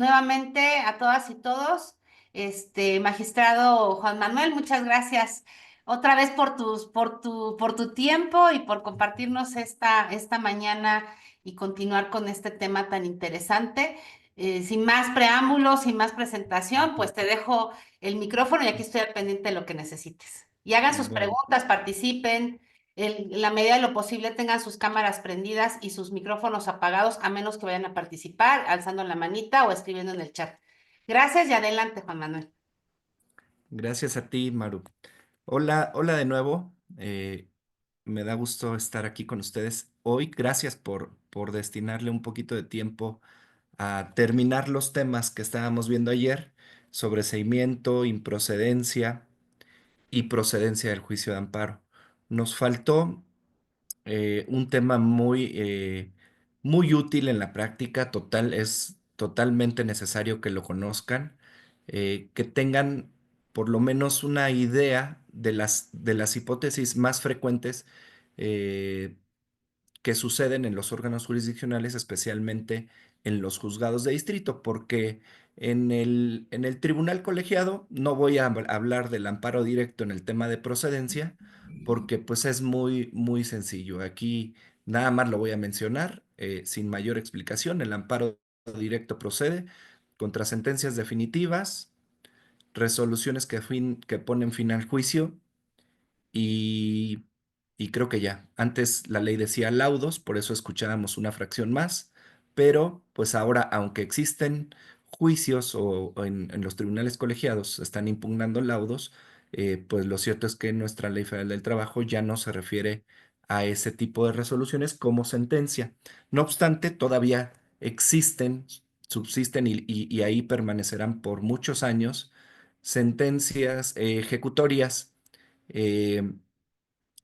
Nuevamente a todas y todos, magistrado Juan Manuel, muchas gracias otra vez por tu tiempo y por compartirnos esta mañana y continuar con este tema tan interesante. Sin más preámbulos, sin más presentación, pues te dejo el micrófono y aquí estoy al pendiente de lo que necesites. Y hagan sus Bueno, preguntas, participen en la medida de lo posible tengan sus cámaras prendidas y sus micrófonos apagados, a menos que vayan a participar alzando la manita o escribiendo en el chat. Gracias y adelante, Juan Manuel. gracias a ti, Maru. Hola, hola de nuevo. Me da gusto estar aquí con ustedes hoy. Gracias por destinarle un poquito de tiempo a terminar los temas que estábamos viendo ayer sobre seguimiento, improcedencia y procedencia del juicio de amparo. Nos faltó un tema muy útil en la práctica, es totalmente necesario que lo conozcan, que tengan por lo menos una idea de las hipótesis más frecuentes eh, que suceden en los órganos jurisdiccionales, especialmente en los juzgados de distrito, porque en el tribunal colegiado no voy a hablar del amparo directo en el tema de procedencia, porque pues es muy sencillo. Aquí nada más lo voy a mencionar sin mayor explicación. El amparo directo procede contra sentencias definitivas, resoluciones que ponen fin al juicio y, y creo que ya. Antes la ley decía laudos, por eso escuchábamos una fracción más, pero pues ahora, aunque existen juicios o en los tribunales colegiados se están impugnando laudos, pues lo cierto es que nuestra Ley Federal del Trabajo ya no se refiere a ese tipo de resoluciones como sentencia. No obstante, todavía existen, subsisten y ahí permanecerán por muchos años sentencias ejecutorias eh,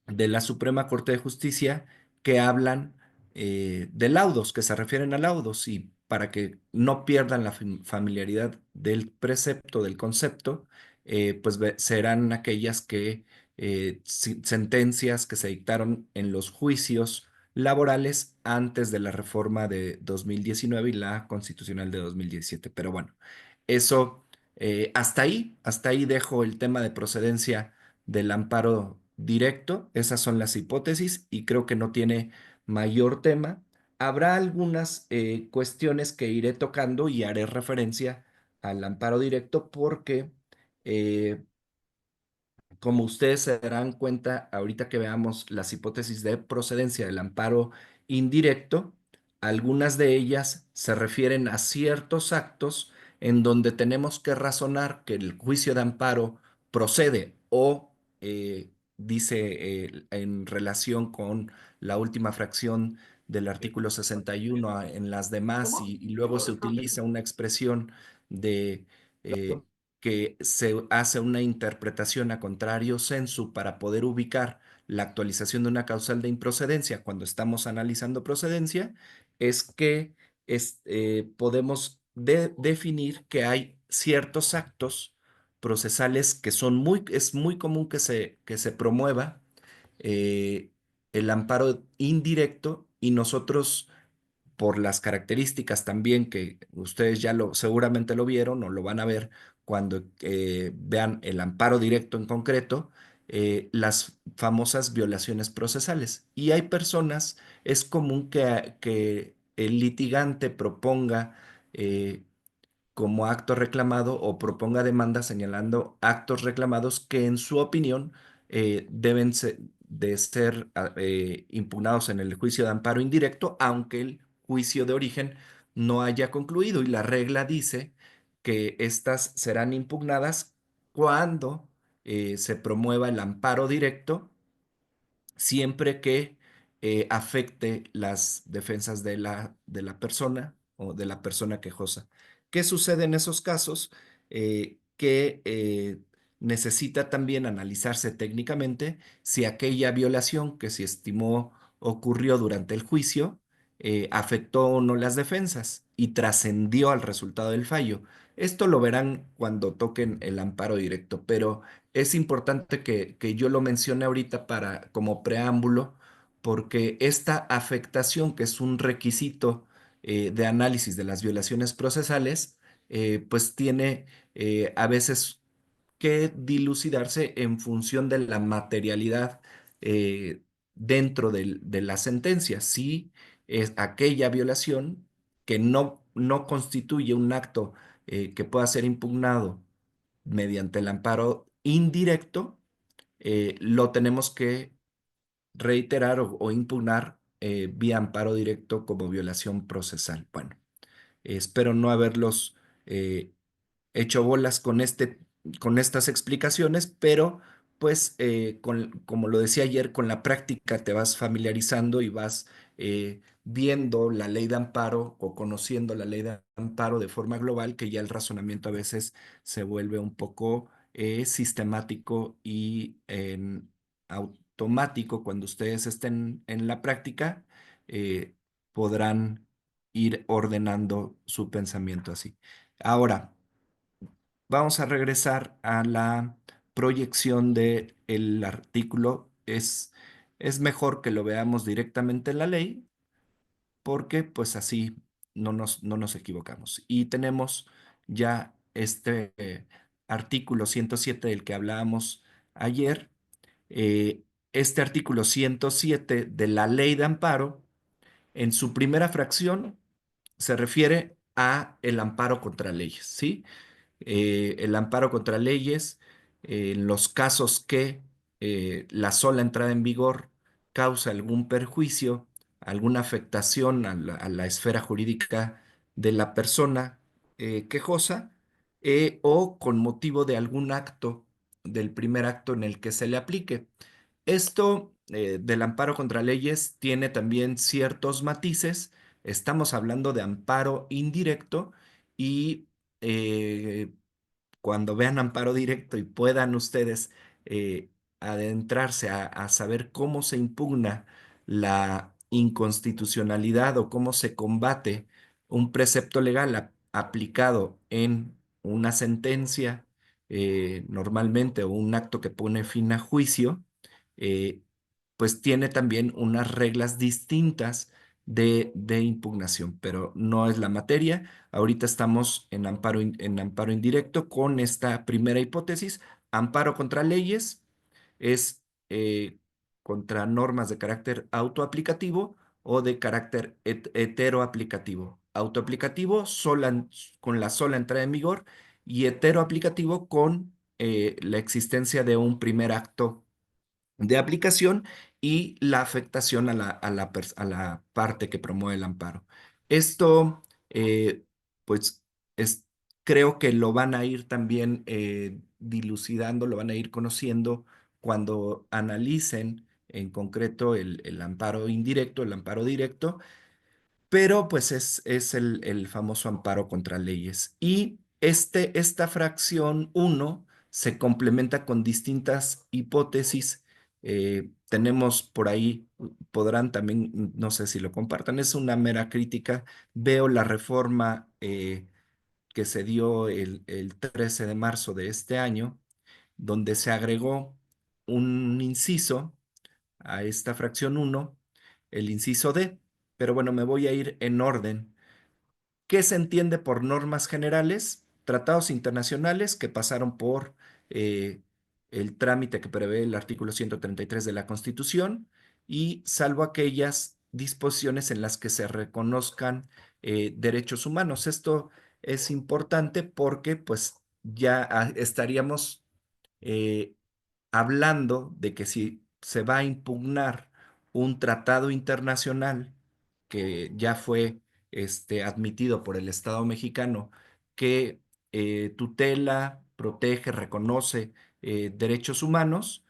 de la Suprema Corte de Justicia que hablan de laudos, que se refieren a laudos y para que no pierdan la familiaridad del precepto, del concepto, pues serán aquellas sentencias que se dictaron en los juicios laborales antes de la reforma de 2019 y la constitucional de 2017. Pero bueno, eso hasta ahí dejo el tema de procedencia del amparo directo. Esas son las hipótesis y creo que no tiene mayor tema. Habrá algunas cuestiones que iré tocando y haré referencia al amparo directo porque eh, como ustedes se darán cuenta, ahorita que veamos las hipótesis de procedencia del amparo indirecto, algunas de ellas se refieren a ciertos actos en donde tenemos que razonar que el juicio de amparo procede o dice en relación con la última fracción del artículo 61 en las demás y luego se utiliza una expresión de que se hace una interpretación a contrario sensu para poder ubicar la actualización de una causal de improcedencia cuando estamos analizando procedencia, es que podemos definir que hay ciertos actos procesales que es muy común que se promueva el amparo indirecto y nosotros por las características también que ustedes seguramente lo vieron o lo van a ver cuando vean el amparo directo en concreto, las famosas violaciones procesales. Y hay personas, es común que el litigante proponga como acto reclamado o proponga demanda señalando actos reclamados que en su opinión deben de ser impugnados en el juicio de amparo indirecto, aunque el juicio de origen no haya concluido. Y la regla dice que estas serán impugnadas cuando se promueva el amparo directo siempre que afecte las defensas de la persona o de la persona quejosa. ¿Qué sucede en esos casos? Que necesita también analizarse técnicamente si aquella violación que se estimó ocurrió durante el juicio afectó o no las defensas y trascendió al resultado del fallo. Esto lo verán cuando toquen el amparo directo, pero es importante que yo lo mencione ahorita como preámbulo, porque esta afectación, que es un requisito de análisis de las violaciones procesales, pues tiene a veces que dilucidarse en función de la materialidad eh, dentro de la sentencia. Si es aquella violación que no constituye un acto que pueda ser impugnado mediante el amparo indirecto, lo tenemos que reiterar o impugnar vía amparo directo como violación procesal. Bueno, espero no haberlos eh, hecho bolas con estas explicaciones, pero pues como lo decía ayer, con la práctica te vas familiarizando y vas viendo la ley de amparo o conociendo la ley de amparo de forma global, que ya el razonamiento a veces se vuelve un poco sistemático y automático. Cuando ustedes estén en la práctica, eh, podrán ir ordenando su pensamiento así. Ahora, vamos a regresar a la proyección del artículo. Es mejor que lo veamos directamente en la ley porque pues así no nos equivocamos. Y tenemos ya este artículo 107 del que hablábamos ayer. Este artículo 107 de la ley de amparo, en su primera fracción, se refiere a el amparo contra leyes, ¿sí? El amparo contra leyes, en los casos que la sola entrada en vigor causa algún perjuicio, alguna afectación a la esfera jurídica de la persona quejosa, o con motivo de algún acto, del primer acto en el que se le aplique. Esto del amparo contra leyes tiene también ciertos matices. Estamos hablando de amparo indirecto y eh, cuando vean amparo directo y puedan ustedes eh, adentrarse a saber cómo se impugna la inconstitucionalidad o cómo se combate un precepto legal aplicado en una sentencia, normalmente, o un acto que pone fin a juicio, eh, pues tiene también unas reglas distintas de impugnación, pero no es la materia. Ahorita estamos en amparo indirecto con esta primera hipótesis. Amparo contra leyes es contra normas de carácter autoaplicativo o de carácter heteroaplicativo. Autoaplicativo con la sola entrada en vigor y heteroaplicativo con la existencia de un primer acto de aplicación y la afectación a la parte que promueve el amparo. Esto, pues, es, creo que lo van a ir también dilucidando, lo van a ir conociendo cuando analicen en concreto el amparo indirecto, el amparo directo, pero pues es el famoso amparo contra leyes. Y esta fracción uno se complementa con distintas hipótesis. Tenemos por ahí, podrán también, no sé si lo compartan, es una mera crítica. Veo la reforma que se dio el 13 de marzo de este año, donde se agregó un inciso a esta fracción uno, el inciso D. Pero bueno, me voy a ir en orden. ¿Qué se entiende por normas generales? Tratados internacionales que pasaron por eh, el trámite que prevé el artículo 133 de la Constitución, y salvo aquellas disposiciones en las que se reconozcan derechos humanos. Esto es importante porque pues ya estaríamos eh, hablando de que si se va a impugnar un tratado internacional que ya fue admitido por el Estado mexicano, que tutela, protege, reconoce derechos humanos,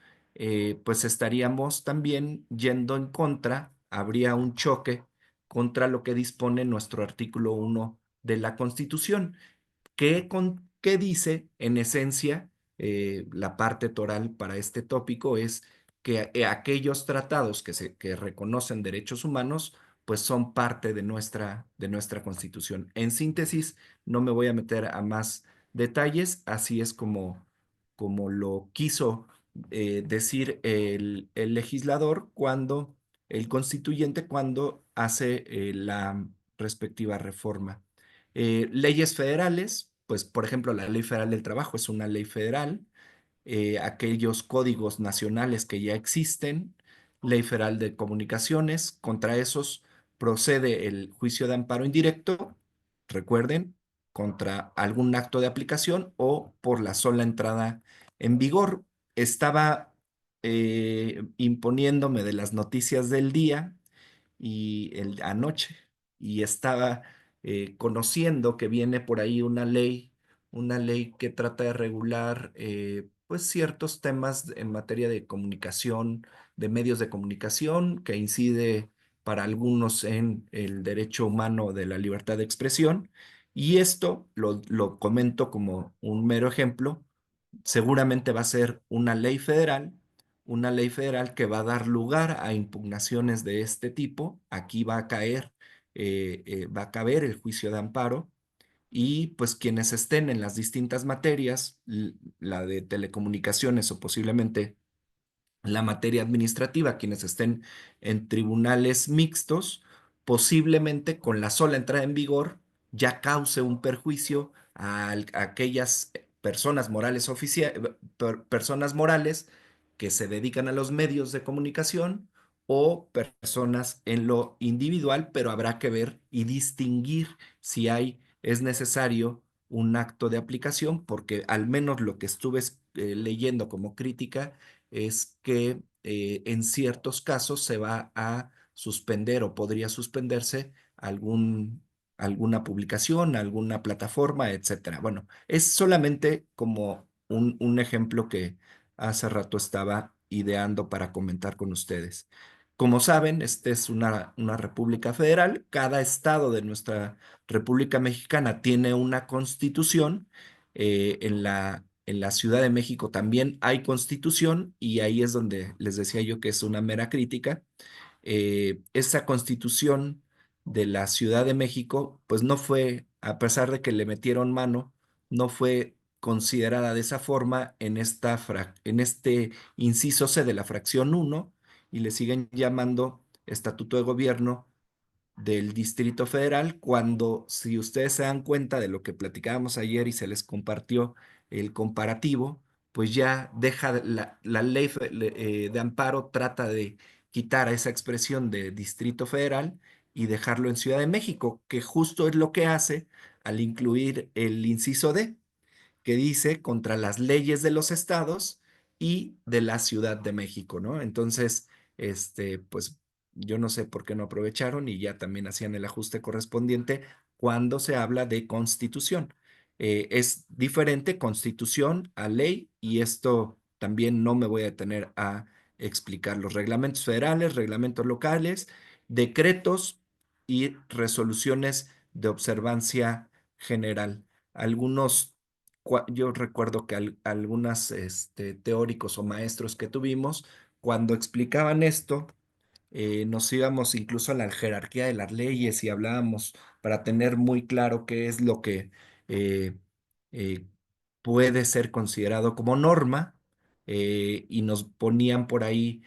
pues estaríamos también yendo en contra, habría un choque contra lo que dispone nuestro artículo 1 de la Constitución. ¿Qué dice en esencia? La parte toral para este tópico es que aquellos tratados que reconocen derechos humanos pues son parte de nuestra Constitución. En síntesis, no me voy a meter a más detalles, así es como lo quiso decir el legislador cuando, el constituyente, cuando hace la respectiva reforma. Leyes federales, pues por ejemplo la Ley Federal del Trabajo es una ley federal, aquellos códigos nacionales que ya existen, Ley Federal de Comunicaciones, contra esos procede el juicio de amparo indirecto, recuerden, contra algún acto de aplicación o por la sola entrada en vigor. Estaba imponiéndome de las noticias del día y anoche y estaba conociendo que viene por ahí una ley que trata de regular pues ciertos temas en materia de comunicación, de medios de comunicación, que incide para algunos en el derecho humano de la libertad de expresión. Y esto lo comento como un mero ejemplo. Seguramente va a ser una ley federal que va a dar lugar a impugnaciones de este tipo. Aquí va a caber el juicio de amparo y pues quienes estén en las distintas materias, la de telecomunicaciones o posiblemente la materia administrativa, quienes estén en tribunales mixtos, posiblemente con la sola entrada en vigor ya cause un perjuicio a aquellas personas morales personas morales que se dedican a los medios de comunicación o personas en lo individual, pero habrá que ver y distinguir si es necesario un acto de aplicación, porque al menos lo que estuve leyendo como crítica es que en ciertos casos se va a suspender o podría suspenderse alguna publicación, alguna plataforma, etcétera. Bueno, es solamente como un ejemplo que hace rato estaba ideando para comentar con ustedes. Como saben, esta es una república federal. Cada estado de nuestra República Mexicana tiene una constitución. En la Ciudad de México también hay constitución y ahí es donde les decía yo que es una mera crítica. Esa constitución de la Ciudad de México, pues no fue, a pesar de que le metieron mano, no fue considerada de esa forma en este inciso C de la fracción uno y le siguen llamando Estatuto de Gobierno del Distrito Federal, cuando, si ustedes se dan cuenta de lo que platicábamos ayer y se les compartió el comparativo, pues ya deja la ley de amparo, trata de quitar a esa expresión de Distrito Federal y dejarlo en Ciudad de México, que justo es lo que hace al incluir el inciso D que dice contra las leyes de los estados y de la Ciudad de México, ¿no? Entonces, pues yo no sé por qué no aprovecharon y ya también hacían el ajuste correspondiente cuando se habla de constitución. Es diferente constitución a ley y esto también no me voy a detener a explicar los reglamentos federales, reglamentos locales, decretos y resoluciones de observancia general. Algunos yo recuerdo que algunas teóricos o maestros que tuvimos, cuando explicaban esto, nos íbamos incluso a la jerarquía de las leyes y hablábamos para tener muy claro qué es lo que eh, eh, puede ser considerado como norma y nos ponían por ahí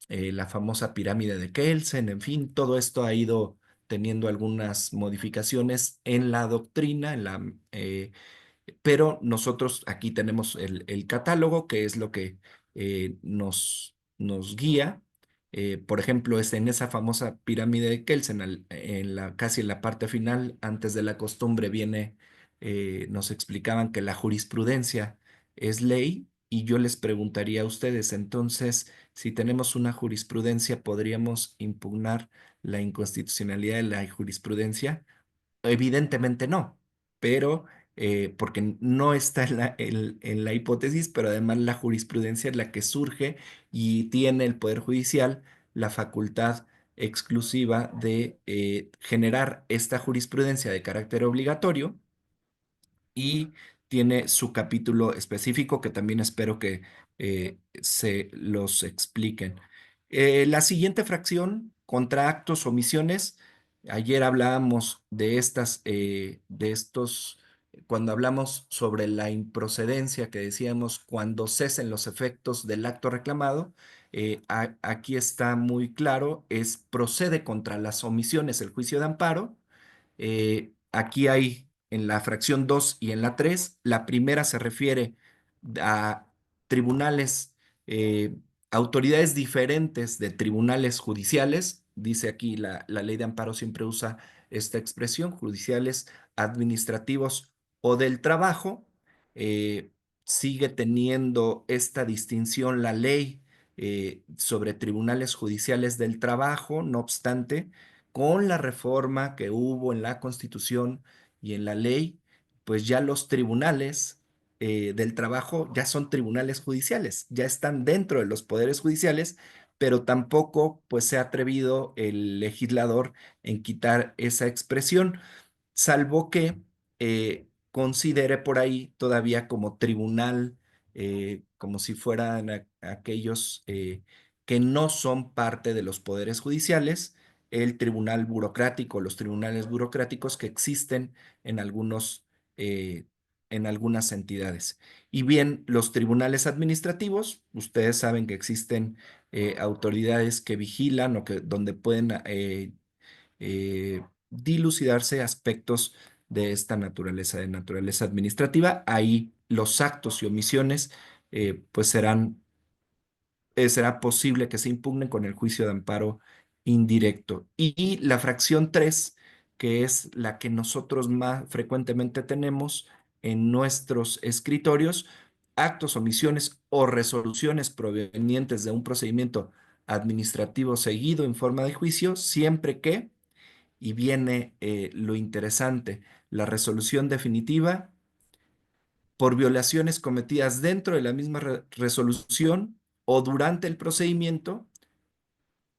la famosa pirámide de Kelsen, en fin, todo esto ha ido teniendo algunas modificaciones en la doctrina, pero nosotros aquí tenemos el catálogo, que es lo que nos guía. Por ejemplo, es en esa famosa pirámide de Kelsen, casi en la parte final, antes de la costumbre, nos explicaban que la jurisprudencia es ley y yo les preguntaría a ustedes, entonces, si tenemos una jurisprudencia, ¿podríamos impugnar la inconstitucionalidad de la jurisprudencia? Evidentemente no, pero porque no está en la hipótesis, pero además la jurisprudencia es la que surge y tiene el Poder Judicial la facultad exclusiva de generar esta jurisprudencia de carácter obligatorio y tiene su capítulo específico que también espero que se los expliquen. La siguiente fracción, contra actos o omisiones. Ayer hablábamos de estos, cuando hablamos sobre la improcedencia, que decíamos cuando cesen los efectos del acto reclamado. Aquí está muy claro, procede contra las omisiones el juicio de amparo aquí hay en la fracción 2 y en la 3. La primera se refiere a tribunales, autoridades diferentes de tribunales judiciales. Dice aquí la ley de amparo siempre usa esta expresión: judiciales, administrativos o del trabajo. Eh, Sigue teniendo esta distinción la ley sobre tribunales judiciales del trabajo. No obstante, con la reforma que hubo en la Constitución y en la ley, pues ya los tribunales del trabajo ya son tribunales judiciales, ya están dentro de los poderes judiciales, pero tampoco pues se ha atrevido el legislador en quitar esa expresión, salvo que considere por ahí todavía como tribunal, como si fueran aquellos que no son parte de los poderes judiciales, el tribunal burocrático, los tribunales burocráticos que existen en eh, en algunas entidades. Y bien, los tribunales administrativos, ustedes saben que existen autoridades que vigilan o que donde pueden dilucidarse aspectos de esta naturaleza, de naturaleza administrativa. Ahí los actos y omisiones pues será posible que se impugnen con el juicio de amparo indirecto. Y la fracción 3, que es la que nosotros más frecuentemente tenemos en nuestros escritorios: actos, omisiones o resoluciones provenientes de un procedimiento administrativo seguido en forma de juicio, siempre que, y viene lo interesante, la resolución definitiva por violaciones cometidas dentro de la misma resolución o durante el procedimiento.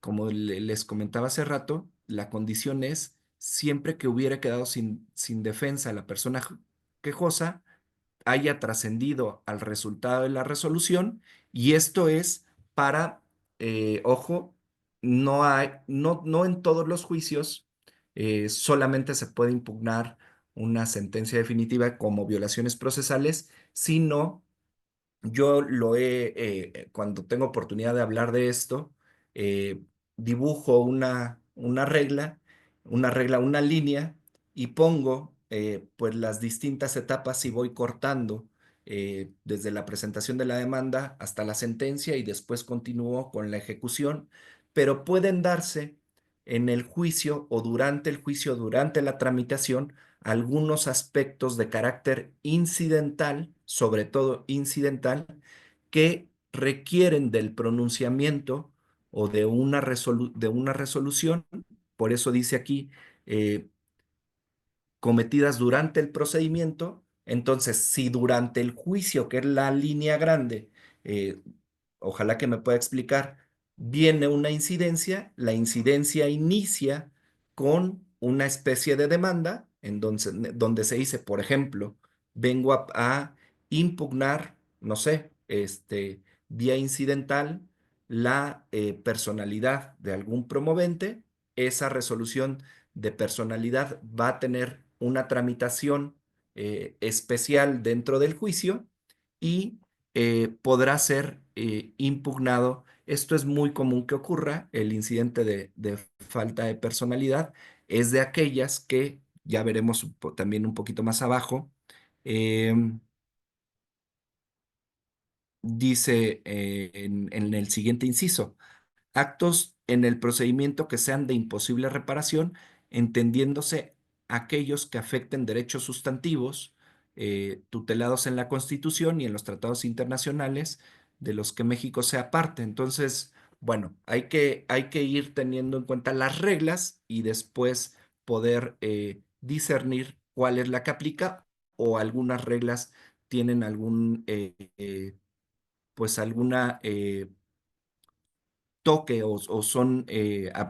Como les comentaba hace rato, la condición es siempre que hubiera quedado sin defensa la persona quejosa, haya trascendido al resultado de la resolución. Y esto es para, ojo, no en todos los juicios solamente se puede impugnar una sentencia definitiva como violaciones procesales, sino yo cuando tengo oportunidad de hablar de esto, eh, dibujo una regla, una línea, y pongo pues las distintas etapas y voy cortando desde la presentación de la demanda hasta la sentencia y después continúo con la ejecución, pero pueden darse en el juicio o durante el juicio, durante la tramitación, algunos aspectos de carácter incidental, sobre todo incidental, que requieren del pronunciamiento o de una resolución. Por eso dice aquí, eh, cometidas durante el procedimiento. Entonces, si durante el juicio, que es la línea grande, eh, ojalá que me pueda explicar, viene una incidencia, la incidencia inicia con una especie de demanda donde se dice, por ejemplo, vengo a impugnar, no sé, vía incidental, la personalidad de algún promovente. Esa resolución de personalidad va a tener una tramitación especial dentro del juicio y podrá ser impugnado. Esto es muy común que ocurra. El incidente de falta de personalidad es de aquellas que, ya veremos también un poquito más abajo, em, dice en el siguiente inciso: actos en el procedimiento que sean de imposible reparación, entendiéndose aquellos que afecten derechos sustantivos tutelados en la Constitución y en los tratados internacionales de los que México sea parte. Entonces, bueno, hay que ir teniendo en cuenta las reglas y después poder discernir cuál es la que aplica, o algunas reglas tienen pues alguna toque o son,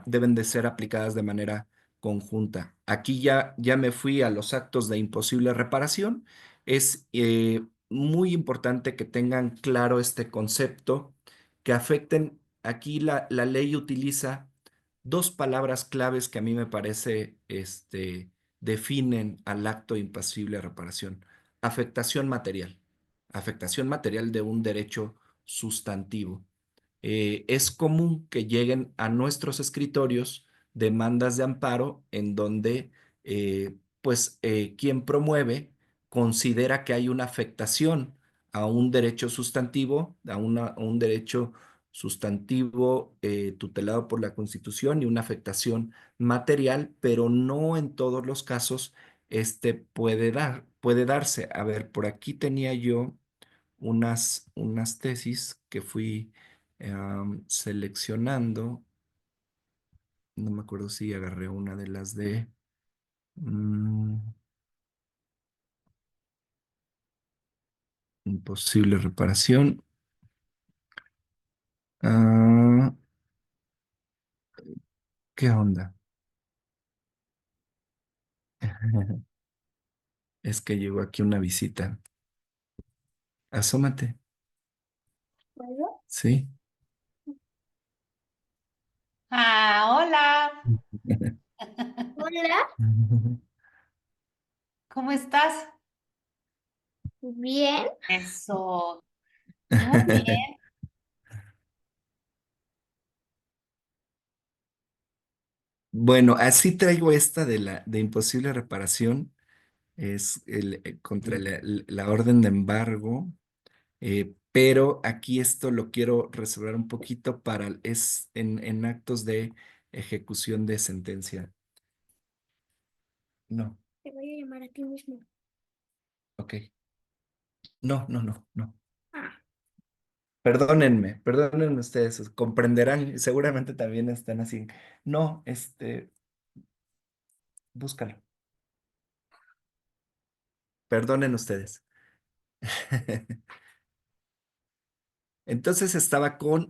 deben de ser aplicadas de manera conjunta. Aquí ya me fui a los actos de imposible reparación. Es muy importante que tengan claro este concepto, que afecten. Aquí la ley utiliza dos palabras claves que a mí me parece definen al acto de impasible reparación: afectación material, afectación material de un derecho sustantivo. Es común que lleguen a nuestros escritorios demandas de amparo en donde pues quien promueve considera que hay una afectación a un derecho sustantivo, a un derecho sustantivo tutelado por la Constitución y una afectación material, pero no en todos los casos puede darse. A ver, por aquí tenía yo unas tesis que fui seleccionando. No me acuerdo si agarré una de las de imposible reparación. Ah, ¿qué onda? Es que llegó aquí una visita. Asómate. ¿Puedo? Sí. Ah, hola. Hola, ¿Cómo estás? bien, Eso. Muy bien. Bueno, así traigo esta de imposible reparación. Es contra la orden de embargo. Pero aquí esto lo quiero reservar un poquito es en actos de ejecución de sentencia. No, te voy a llamar a ti mismo. ok. No, no, no, no. Ah, Perdónenme ustedes, comprenderán, seguramente también están así. No, búscalo. Perdonen ustedes. Entonces estaba con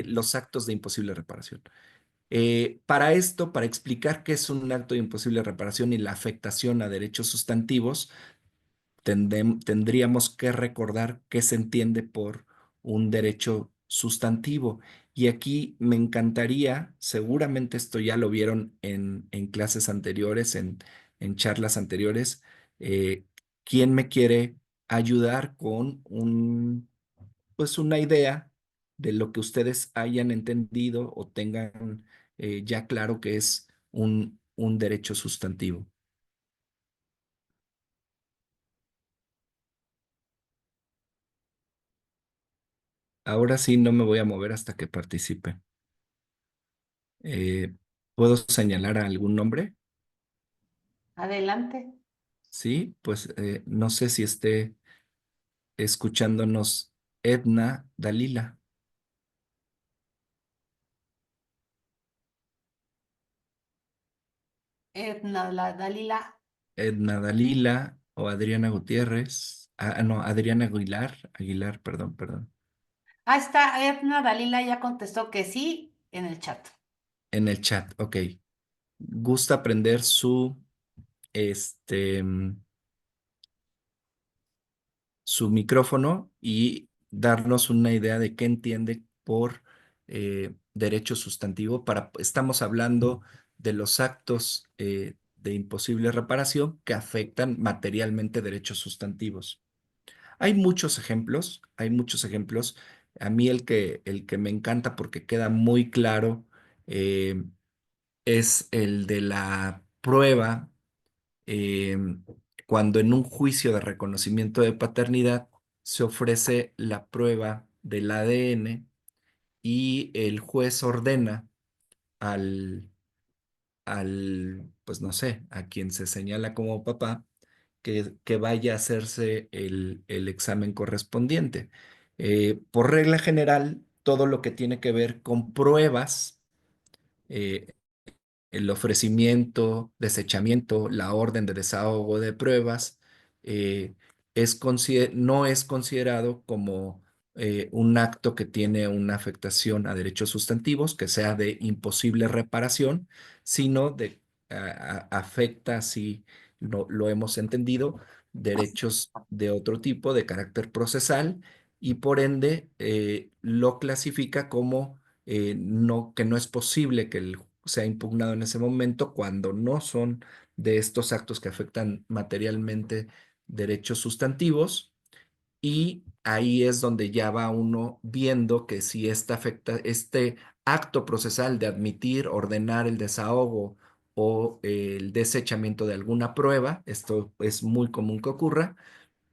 los actos de imposible reparación. Para esto, para explicar qué es un acto de imposible reparación y la afectación a derechos sustantivos, tendríamos que recordar qué se entiende por un derecho sustantivo. Y aquí me encantaría, seguramente esto ya lo vieron en clases anteriores, en charlas anteriores, ¿quién me quiere ayudar con pues una idea de lo que ustedes hayan entendido o tengan ya claro que es un derecho sustantivo? Ahora sí no me voy a mover hasta que participe. Eh, ¿Puedo señalar a algún nombre? Adelante. Sí, pues no sé si esté escuchándonos Edna Dalila. Edna, la Dalila. Edna Dalila o Adriana Gutiérrez. No, Adriana Aguilar, perdón, perdón. Ah, está, Edna Dalila ya contestó que sí en el chat. En el chat, ok. Gusta aprender este, su micrófono y darnos una idea de qué entiende por derecho sustantivo. Estamos hablando de los actos de imposible reparación que afectan materialmente derechos sustantivos. Hay muchos ejemplos, hay muchos ejemplos. A mí el que me encanta porque queda muy claro eh, es el de la prueba cuando en un juicio de reconocimiento de paternidad se ofrece la prueba del ADN y el juez ordena al, pues no sé, a quien se señala como papá, que vaya a hacerse el examen correspondiente. Por regla general, todo lo que tiene que ver con pruebas, eh, el ofrecimiento, desechamiento, la orden de desahogo de pruebas, eh, no es considerado como un acto que tiene una afectación a derechos sustantivos, que sea de imposible reparación, sino afecta, si lo hemos entendido, derechos de otro tipo, de carácter procesal, y por ende lo clasifica como que no es posible que sea impugnado en ese momento cuando no son de estos actos que afectan materialmente derechos sustantivos. Y ahí es donde ya va uno viendo que si este acto procesal de admitir, ordenar el desahogo o el desechamiento de alguna prueba, esto es muy común que ocurra,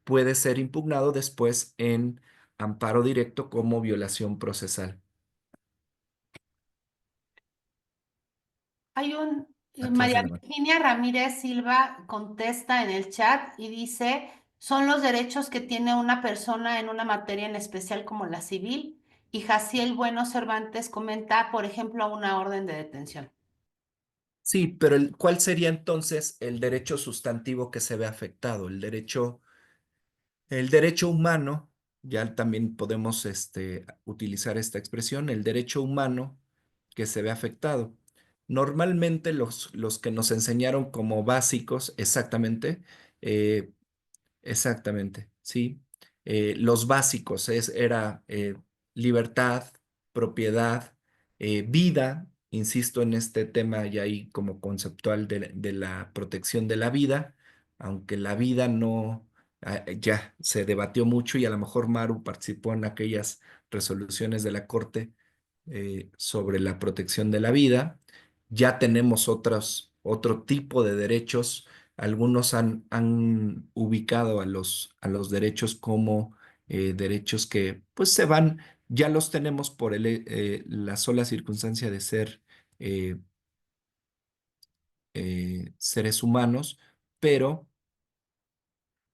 puede ser impugnado después en amparo directo como violación procesal. Hay un, Atrás María de la mano. Virginia Ramírez Silva contesta en el chat y dice, son los derechos que tiene una persona en una materia en especial como la civil. Y Jaciel Bueno Cervantes comenta, por ejemplo, una orden de detención. Sí, pero ¿cuál sería entonces el derecho sustantivo que se ve afectado? El derecho humano, ya también podemos utilizar esta expresión, el derecho humano que se ve afectado. Normalmente los que nos enseñaron como básicos, exactamente, eh, exactamente, sí. Los básicos era libertad, propiedad, vida, insisto en este tema ya ahí como conceptual de la protección de la vida, aunque la vida no, ya se debatió mucho y a lo mejor Maru participó en aquellas resoluciones de la Corte sobre la protección de la vida. Ya tenemos otro tipo de derechos. Algunos han ubicado a los derechos como derechos que pues se van, ya los tenemos por la sola circunstancia de ser eh, seres humanos, pero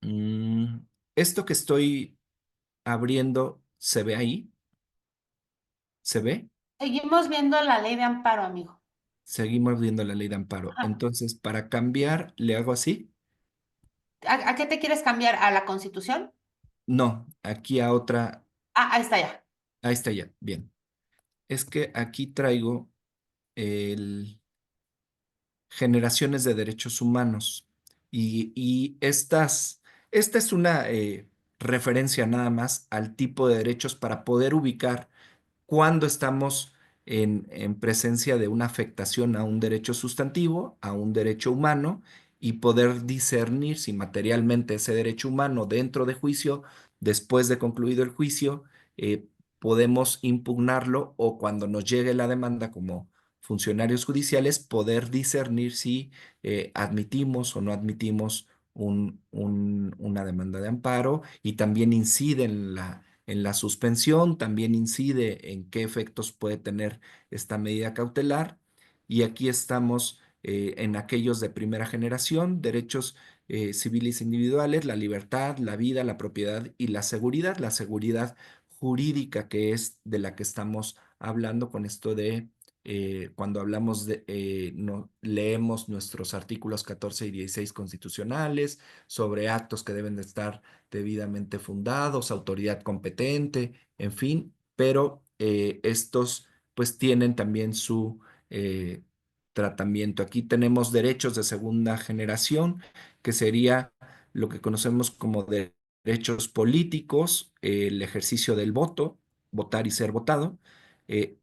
mm, esto que estoy abriendo, ¿se ve ahí? ¿Se ve? Seguimos viendo la ley de amparo, amigo. Seguimos viendo la ley de amparo. Ajá. Entonces, para cambiar, le hago así. ¿A qué te quieres cambiar? ¿A la Constitución? No, aquí a otra. Ah, ahí está ya. Ahí está ya. Bien. Es que aquí traigo el generaciones de derechos humanos y esta es una referencia nada más al tipo de derechos para poder ubicar cuando estamos en presencia de una afectación a un derecho sustantivo, a un derecho humano, y poder discernir si materialmente ese derecho humano dentro de juicio, después de concluido el juicio, podemos impugnarlo o cuando nos llegue la demanda como funcionarios judiciales, poder discernir si admitimos o no admitimos una demanda de amparo y también incide en la suspensión, también incide en qué efectos puede tener esta medida cautelar. Y aquí estamos en aquellos de primera generación, derechos civiles individuales, la libertad, la vida, la propiedad y la seguridad jurídica que es de la que estamos hablando con esto de cuando hablamos leemos nuestros artículos 14 y 16 constitucionales sobre actos que deben de estar debidamente fundados, autoridad competente, en fin, pero estos pues tienen también su eh, tratamiento. Aquí tenemos derechos de segunda generación, que sería lo que conocemos como derechos políticos, el ejercicio del voto, votar y ser votado.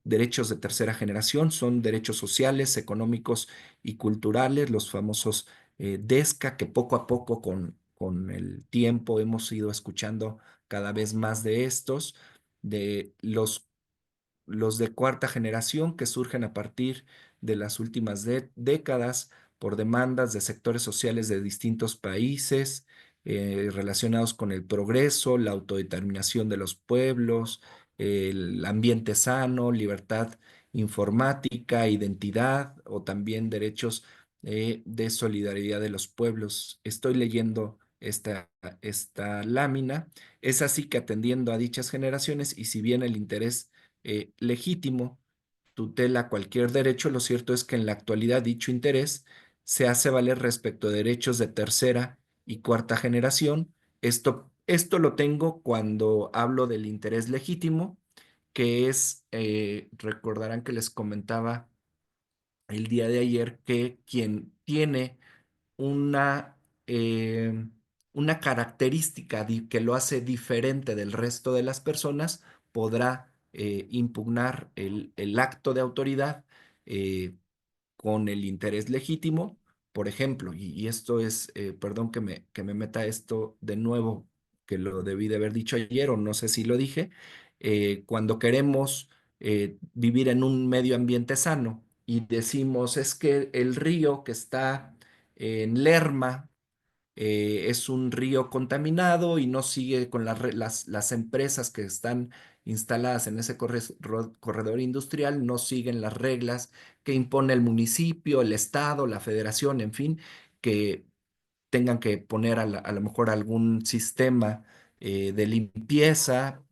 Derechos de tercera generación son derechos sociales, económicos y culturales, los famosos DESCA, que poco a poco con el tiempo hemos ido escuchando cada vez más de estos, de los de cuarta generación que surgen a partir de las últimas décadas por demandas de sectores sociales de distintos países relacionados con el progreso, la autodeterminación de los pueblos, el ambiente sano, libertad informática, identidad o también derechos de solidaridad de los pueblos. Estoy leyendo esta lámina. Es así que atendiendo a dichas generaciones y si bien el interés legítimo tutela cualquier derecho, lo cierto es que en la actualidad dicho interés se hace valer respecto a derechos de tercera y cuarta generación. Esto lo tengo cuando hablo del interés legítimo, que es, recordarán que les comentaba el día de ayer que quien tiene una, eh, una característica que lo hace diferente del resto de las personas, podrá impugnar el acto de autoridad eh, con el interés legítimo. Por ejemplo, y esto es, perdón que me meta esto de nuevo, que lo debí de haber dicho ayer o no sé si lo dije, cuando queremos vivir en un medio ambiente sano y decimos, es que el río que está en Lerma es un río contaminado y no sigue con las empresas que están instaladas en ese corredor industrial, no siguen las reglas que impone el municipio, el estado, la federación, en fin, que tengan que poner a lo mejor algún sistema de limpieza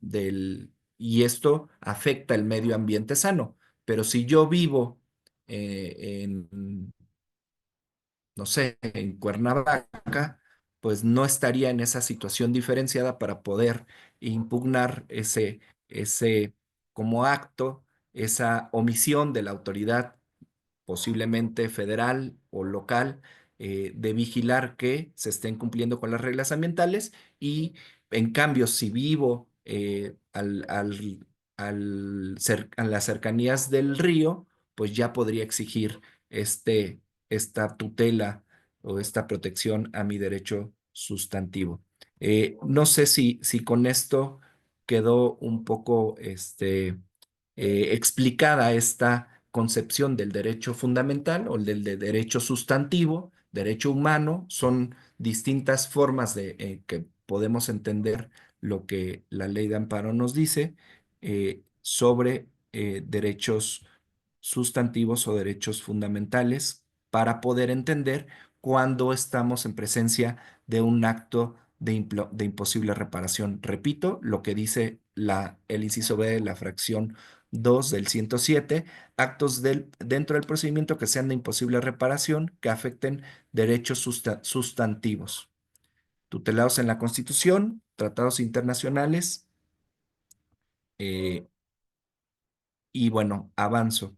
y esto afecta el medio ambiente sano. Pero si yo vivo en, no sé, en Cuernavaca, pues no estaría en esa situación diferenciada para poder impugnar ese como acto, esa omisión de la autoridad posiblemente federal o local, de vigilar que se estén cumpliendo con las reglas ambientales y en cambio, si vivo a las cercanías del río, pues ya podría exigir esta tutela o esta protección a mi derecho sustantivo. No sé si con esto quedó un poco explicada esta concepción del derecho fundamental o del derecho sustantivo, derecho humano, son distintas formas que podemos entender lo que la ley de amparo nos dice sobre derechos sustantivos o derechos fundamentales para poder entender cuando estamos en presencia de un acto de imposible reparación. Repito, lo que dice el inciso B de la fracción 2 del 107, actos dentro del procedimiento que sean de imposible reparación que afecten derechos sustantivos, tutelados en la Constitución, tratados internacionales, eh, y bueno, avanzo.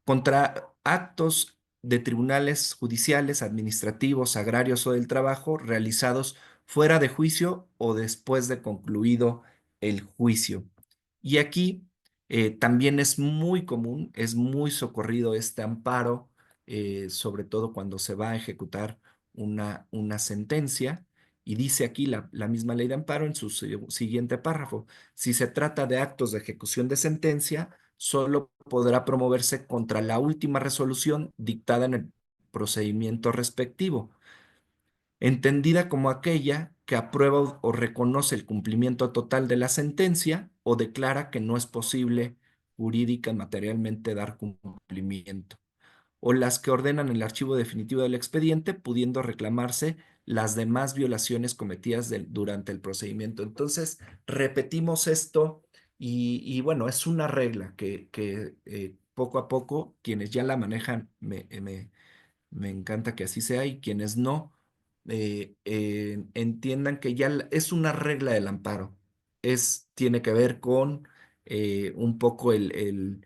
Contra actos de tribunales judiciales, administrativos, agrarios o del trabajo realizados fuera de juicio o después de concluido el juicio. Y aquí también es muy común, es muy socorrido este amparo, sobre todo cuando se va a ejecutar una sentencia. Y dice aquí la misma ley de amparo en su siguiente párrafo, si se trata de actos de ejecución de sentencia, solo podrá promoverse contra la última resolución dictada en el procedimiento respectivo, entendida como aquella que aprueba o reconoce el cumplimiento total de la sentencia o declara que no es posible jurídica y materialmente dar cumplimiento, o las que ordenan el archivo definitivo del expediente, pudiendo reclamarse las demás violaciones cometidas durante el procedimiento. Entonces, repetimos esto bueno, es una regla que poco a poco quienes ya la manejan me encanta que así sea y quienes no entiendan que ya es una regla del amparo. Tiene que ver con un poco el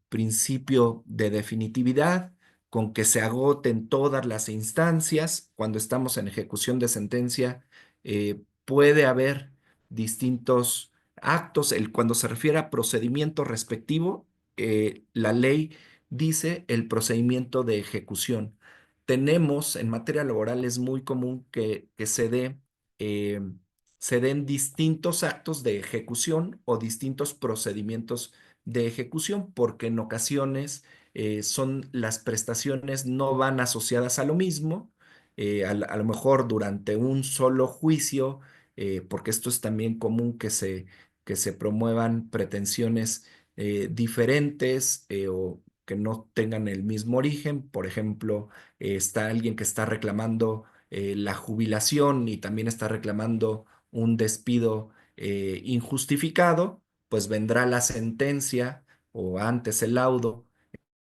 principio de definitividad, con que se agoten todas las instancias. Cuando estamos en ejecución de sentencia, puede haber distintos actos. Cuando se refiere a procedimiento respectivo, la ley dice el procedimiento de ejecución. Tenemos en materia laboral es muy común que eh, se den distintos actos de ejecución o distintos procedimientos de ejecución, porque en ocasiones las prestaciones no van asociadas a lo mismo, a lo mejor durante un solo juicio, porque esto es también común que se promuevan pretensiones diferentes o que no tengan el mismo origen. Por ejemplo, está alguien que está reclamando la jubilación y también está reclamando un despido injustificado, pues vendrá la sentencia o antes el laudo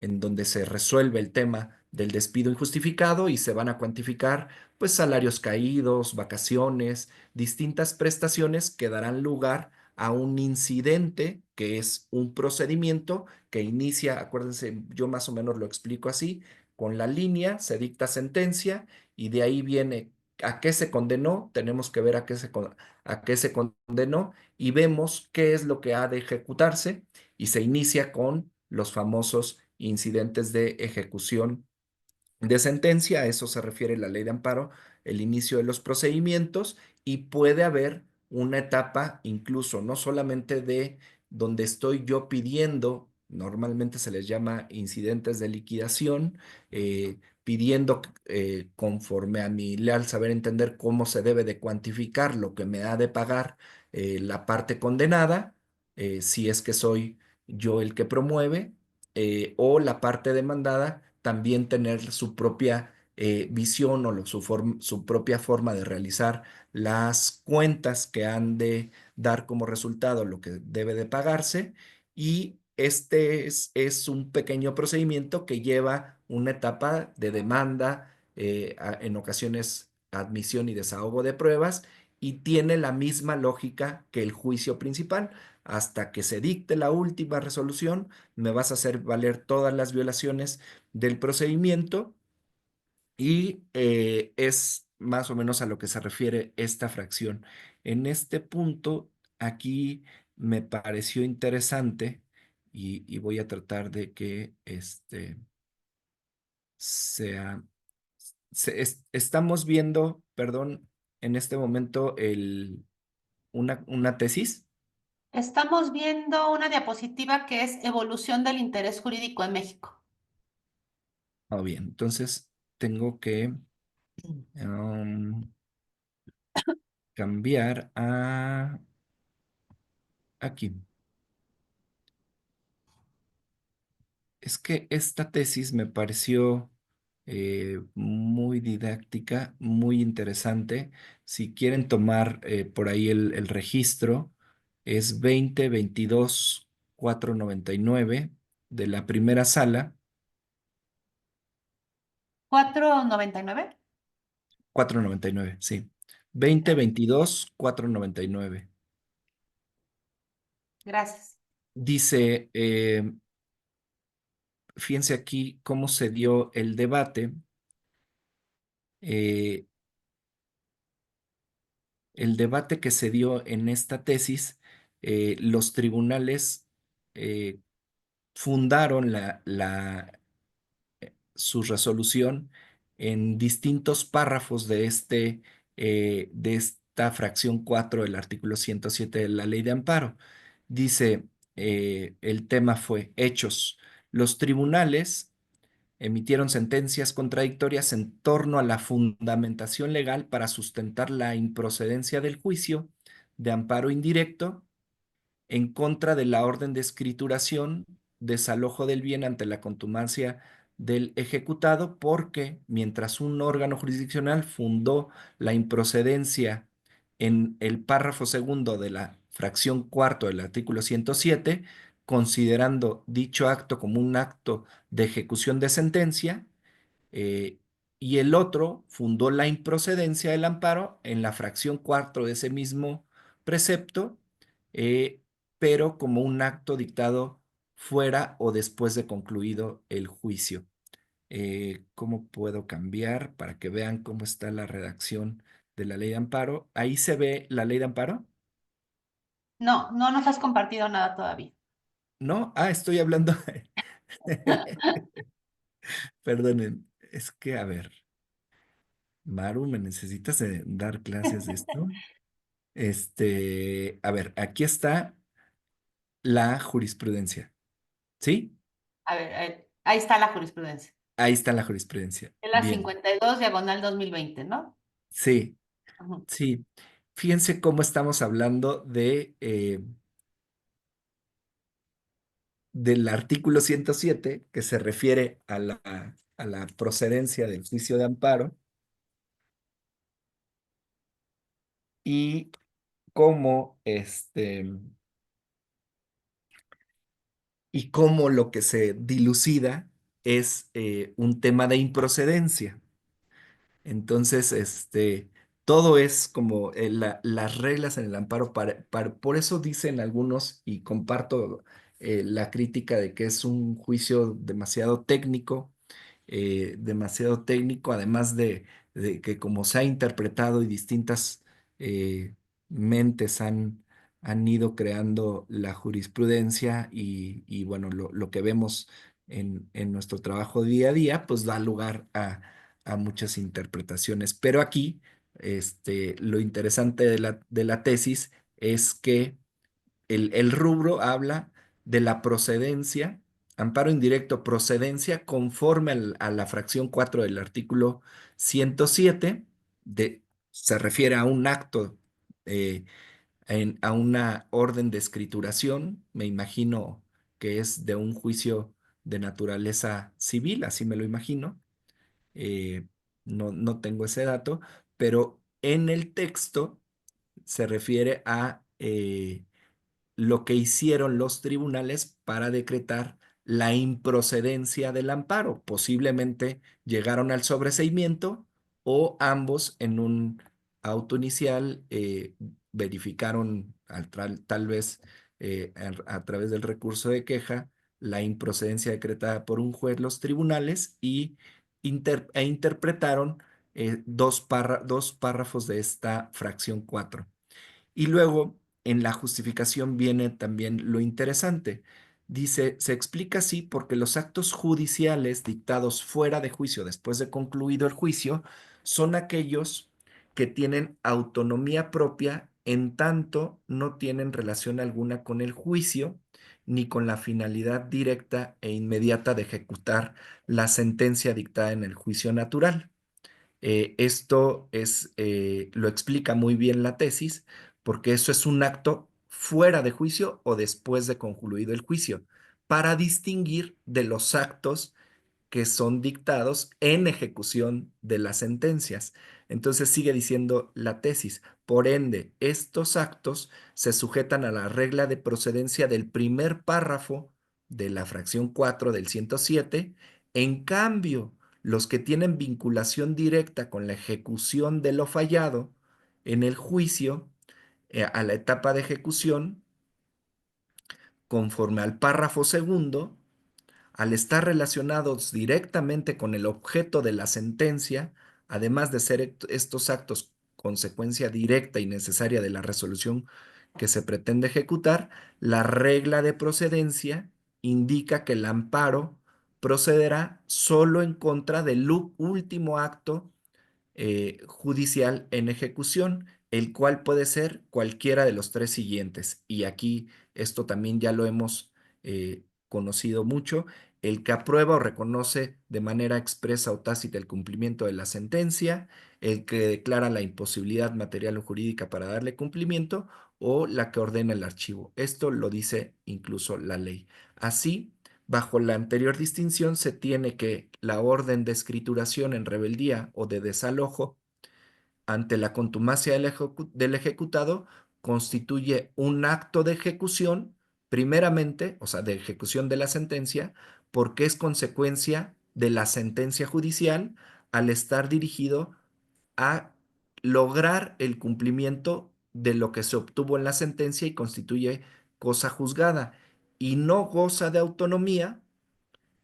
en donde se resuelve el tema del despido injustificado y se van a cuantificar pues salarios caídos, vacaciones, distintas prestaciones que darán lugar a un incidente que es un procedimiento que inicia, acuérdense, yo más o menos lo explico así, con la línea se dicta sentencia y de ahí viene a qué se condenó, tenemos que ver a qué se condenó y vemos qué es lo que ha de ejecutarse y se inicia con los famosos incidentes de ejecución de sentencia. A eso se refiere la ley de amparo, el inicio de los procedimientos y puede haber una etapa incluso no solamente de donde estoy yo pidiendo normalmente se les llama incidentes de liquidación, pidiendo conforme a mi leal saber entender cómo se debe de cuantificar lo que me ha de pagar la parte condenada, si es que soy yo el que promueve, o la parte demandada también tener su propia visión o su propia forma de realizar las cuentas que han de dar como resultado lo que debe de pagarse, y este es un pequeño procedimiento que lleva una etapa de demanda, en ocasiones admisión y desahogo de pruebas, y tiene la misma lógica que el juicio principal. Hasta que se dicte la última resolución, me vas a hacer valer todas las violaciones del procedimiento, y es más o menos a lo que se refiere esta fracción. En este punto, aquí me pareció interesante, y voy a tratar de que sea, estamos viendo, perdón, en este momento una tesis. Estamos viendo una diapositiva que es evolución del interés jurídico en México. Bien, entonces tengo que um, cambiar a aquí. Es que esta tesis me pareció muy didáctica, muy interesante. Si quieren tomar por ahí el registro, es 2022-499 de la primera sala. 499. 499, sí. 2022-499. Gracias. Dice, fíjense aquí cómo se dio el debate. eh, el debate que se dio en esta tesis, los tribunales eh, fundaron su resolución en distintos párrafos de esta fracción 4 del artículo 107 de la Ley de Amparo. Dice, el tema fue hechos. Los tribunales emitieron sentencias contradictorias en torno a la fundamentación legal para sustentar la improcedencia del juicio de amparo indirecto en contra de la orden de escrituración, desalojo del bien ante la contumacia del ejecutado, porque mientras un órgano jurisdiccional fundó la improcedencia en el párrafo segundo de la fracción cuarto del artículo 107, considerando dicho acto como un acto de ejecución de sentencia, eh, y el otro fundó la improcedencia del amparo en la fracción cuarto de ese mismo precepto, eh, pero como un acto dictado fuera o después de concluido el juicio. ¿Cómo puedo cambiar para que vean cómo está la redacción de la ley de amparo? Ahí se ve la ley de amparo. No, no nos has compartido nada todavía. ¿No? Estoy hablando. Perdonen, es que, a ver, Maru, ¿me necesitas dar clases de esto? A ver, aquí está la jurisprudencia, ¿sí? A ver, ahí está la jurisprudencia. Ahí está la jurisprudencia. Es la Bien, 52 diagonal 2020, ¿no? sí, Ujú. sí. Fíjense cómo estamos hablando del artículo 107 que se refiere a la procedencia del juicio de amparo, y cómo lo que se dilucida es un tema de improcedencia. Entonces, todo es como las reglas en el amparo. Por eso dicen algunos, y comparto la crítica de que es un juicio demasiado técnico, además de que como se ha interpretado y distintas eh, mentes han ido creando la jurisprudencia, y bueno, lo que vemos en nuestro trabajo día a día, pues da lugar a muchas interpretaciones. Pero aquí, lo interesante de la tesis es que el rubro habla de la procedencia, amparo indirecto procedencia conforme a la fracción 4 del artículo 107, se refiere a un acto, eh, a una orden de escrituración, me imagino que es de un juicio de naturaleza civil, así me lo imagino. eh, no tengo ese dato, pero en el texto se refiere a lo que hicieron los tribunales para decretar la improcedencia del amparo. Posiblemente llegaron al sobreseimiento o ambos en un auto inicial verificaron tal vez a través del recurso de queja la improcedencia decretada por un juez los tribunales y interpretaron dos párrafos de esta fracción 4. Y luego en la justificación viene también lo interesante. Dice, se explica así porque los actos judiciales dictados fuera de juicio después de concluido el juicio son aquellos que tienen autonomía propia en tanto no tienen relación alguna con el juicio ni con la finalidad directa e inmediata de ejecutar la sentencia dictada en el juicio natural. Lo explica muy bien la tesis, porque eso es un acto fuera de juicio o después de concluido el juicio, para distinguir de los actos que son dictados en ejecución de las sentencias. Entonces sigue diciendo la tesis, por ende, estos actos se sujetan a la regla de procedencia del primer párrafo de la fracción 4 del 107. En cambio, los que tienen vinculación directa con la ejecución de lo fallado en el juicio, a la etapa de ejecución, conforme al párrafo segundo, al estar relacionados directamente con el objeto de la sentencia, además de ser estos actos consecuencia directa y necesaria de la resolución que se pretende ejecutar, la regla de procedencia indica que el amparo procederá solo en contra del último acto judicial en ejecución, el cual puede ser cualquiera de los tres siguientes. Y aquí esto también ya lo hemos conocido mucho: el que aprueba o reconoce de manera expresa o tácita el cumplimiento de la sentencia, el que declara la imposibilidad material o jurídica para darle cumplimiento, o la que ordena el archivo. Esto lo dice incluso la ley. Así, bajo la anterior distinción, se tiene que la orden de escrituración en rebeldía o de desalojo ante la contumacia del ejecutado constituye un acto de ejecución, primeramente, o sea, de ejecución de la sentencia, porque es consecuencia de la sentencia judicial al estar dirigido a lograr el cumplimiento de lo que se obtuvo en la sentencia y constituye cosa juzgada y no goza de autonomía.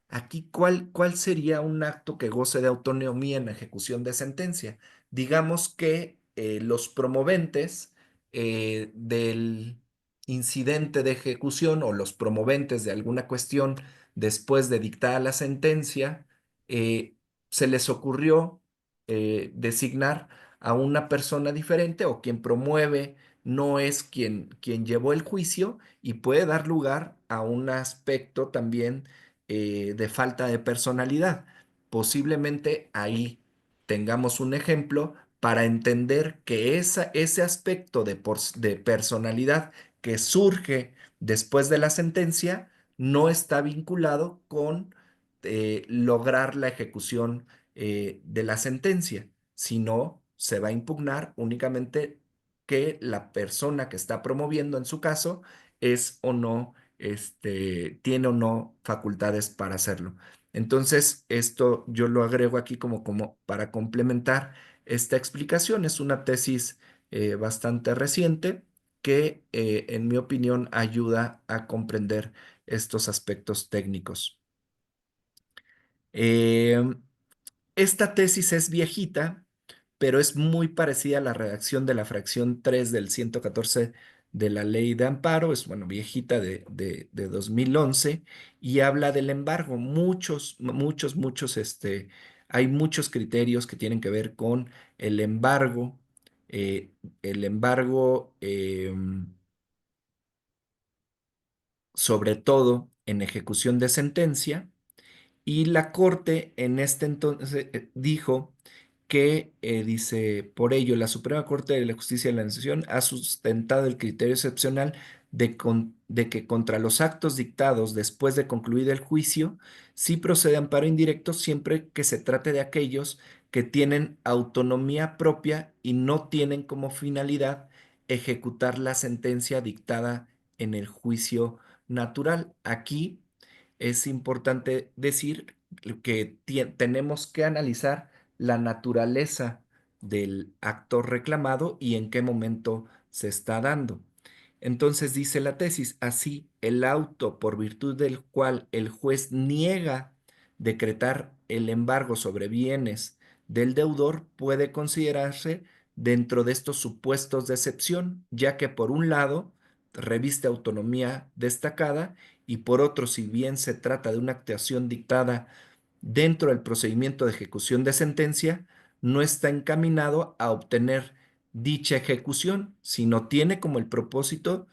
Aquí, ¿cuál sería un acto que goce de autonomía en la ejecución de sentencia? Digamos que los promoventes del incidente de ejecución o los promoventes de alguna cuestión después de dictada la sentencia, eh, se les ocurrió designar a una persona diferente, o quien promueve no es quien llevó el juicio, y puede dar lugar a un aspecto también de falta de personalidad. Posiblemente ahí tengamos un ejemplo para entender que ese aspecto de personalidad que surge después de la sentencia no está vinculado con lograr la ejecución de la sentencia, sino se va a impugnar únicamente que la persona que está promoviendo, en su caso, es o no tiene o no facultades para hacerlo. Entonces, esto yo lo agrego aquí como para complementar esta explicación. Es una tesis bastante reciente que, en mi opinión, ayuda a comprender estos aspectos técnicos. Eh, Esta tesis es viejita, pero es muy parecida a la redacción de la fracción 3 del 114 de la Ley de Amparo. Es, bueno, viejita de 2011, y habla del embargo. Hay muchos criterios que tienen que ver con el embargo. El embargo sobre todo en ejecución de sentencia, y la Corte en este entonces dijo que, dice, por ello, la Suprema Corte de la Justicia de la Nación ha sustentado el criterio excepcional de que contra los actos dictados después de concluido el juicio, sí procede amparo indirecto siempre que se trate de aquellos que tienen autonomía propia y no tienen como finalidad ejecutar la sentencia dictada en el juicio natural. Aquí es importante decir que tenemos que analizar la naturaleza del acto reclamado y en qué momento se está dando. Entonces dice la tesis, así el auto por virtud del cual el juez niega decretar el embargo sobre bienes del deudor puede considerarse dentro de estos supuestos de excepción, ya que por un lado reviste autonomía destacada y por otro, si bien se trata de una actuación dictada dentro del procedimiento de ejecución de sentencia, no está encaminado a obtener dicha ejecución, sino tiene como propósito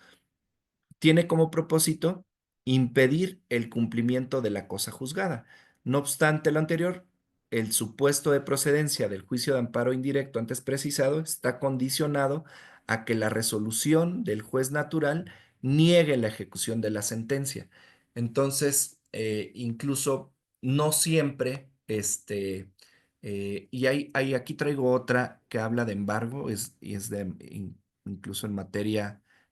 impedir el cumplimiento de la cosa juzgada. No obstante lo anterior, el supuesto de procedencia del juicio de amparo indirecto antes precisado está condicionado a que la resolución del juez natural niegue la ejecución de la sentencia. Entonces, incluso no siempre, y aquí traigo otra que habla de embargo, y es incluso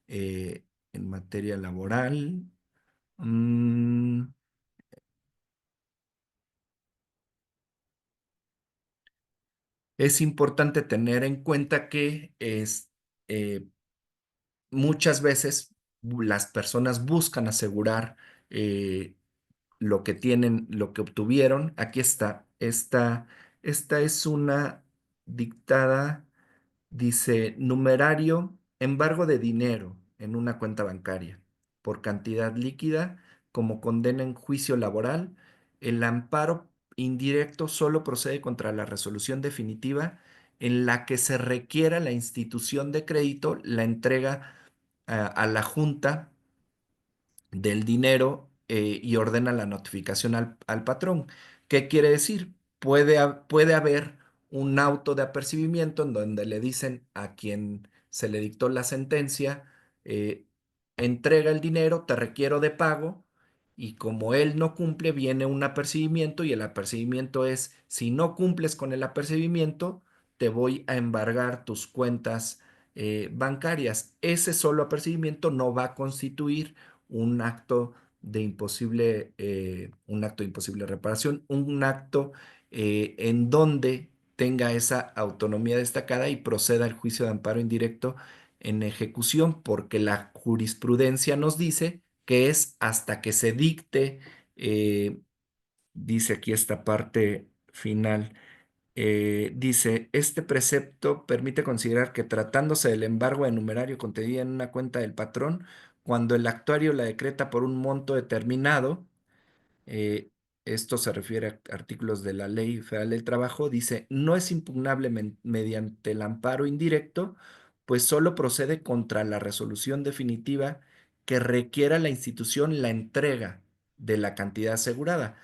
eh, en materia laboral. mm, es importante tener en cuenta que eh, muchas veces las personas buscan asegurar eh, lo que tienen, lo que obtuvieron. Aquí está. Esta es una dictada. Dice, numerario, embargo de dinero en una cuenta bancaria por cantidad líquida como condena en juicio laboral. El amparo indirecto solo procede contra la resolución definitiva en la que se requiera la institución de crédito, la entrega a la Junta del dinero y ordena la notificación al patrón. ¿Qué quiere decir? Puede haber un auto de apercibimiento en donde le dicen a quien se le dictó la sentencia, eh, entrega el dinero, te requiero de pago, y como él no cumple, viene un apercibimiento y el apercibimiento es, si no cumples con el apercibimiento, te voy a embargar tus cuentas bancarias. Ese solo apercibimiento no va a constituir un acto un acto de imposible reparación, un acto en donde tenga esa autonomía destacada y proceda el juicio de amparo indirecto en ejecución, porque la jurisprudencia nos dice que es hasta que se dicte, eh, dice aquí esta parte final, dice, este precepto permite considerar que tratándose del embargo de numerario contenido en una cuenta del patrón, cuando el actuario la decreta por un monto determinado, eh, esto se refiere a artículos de la Ley Federal del Trabajo, dice, no es impugnable mediante el amparo indirecto, pues solo procede contra la resolución definitiva que requiera la institución la entrega de la cantidad asegurada.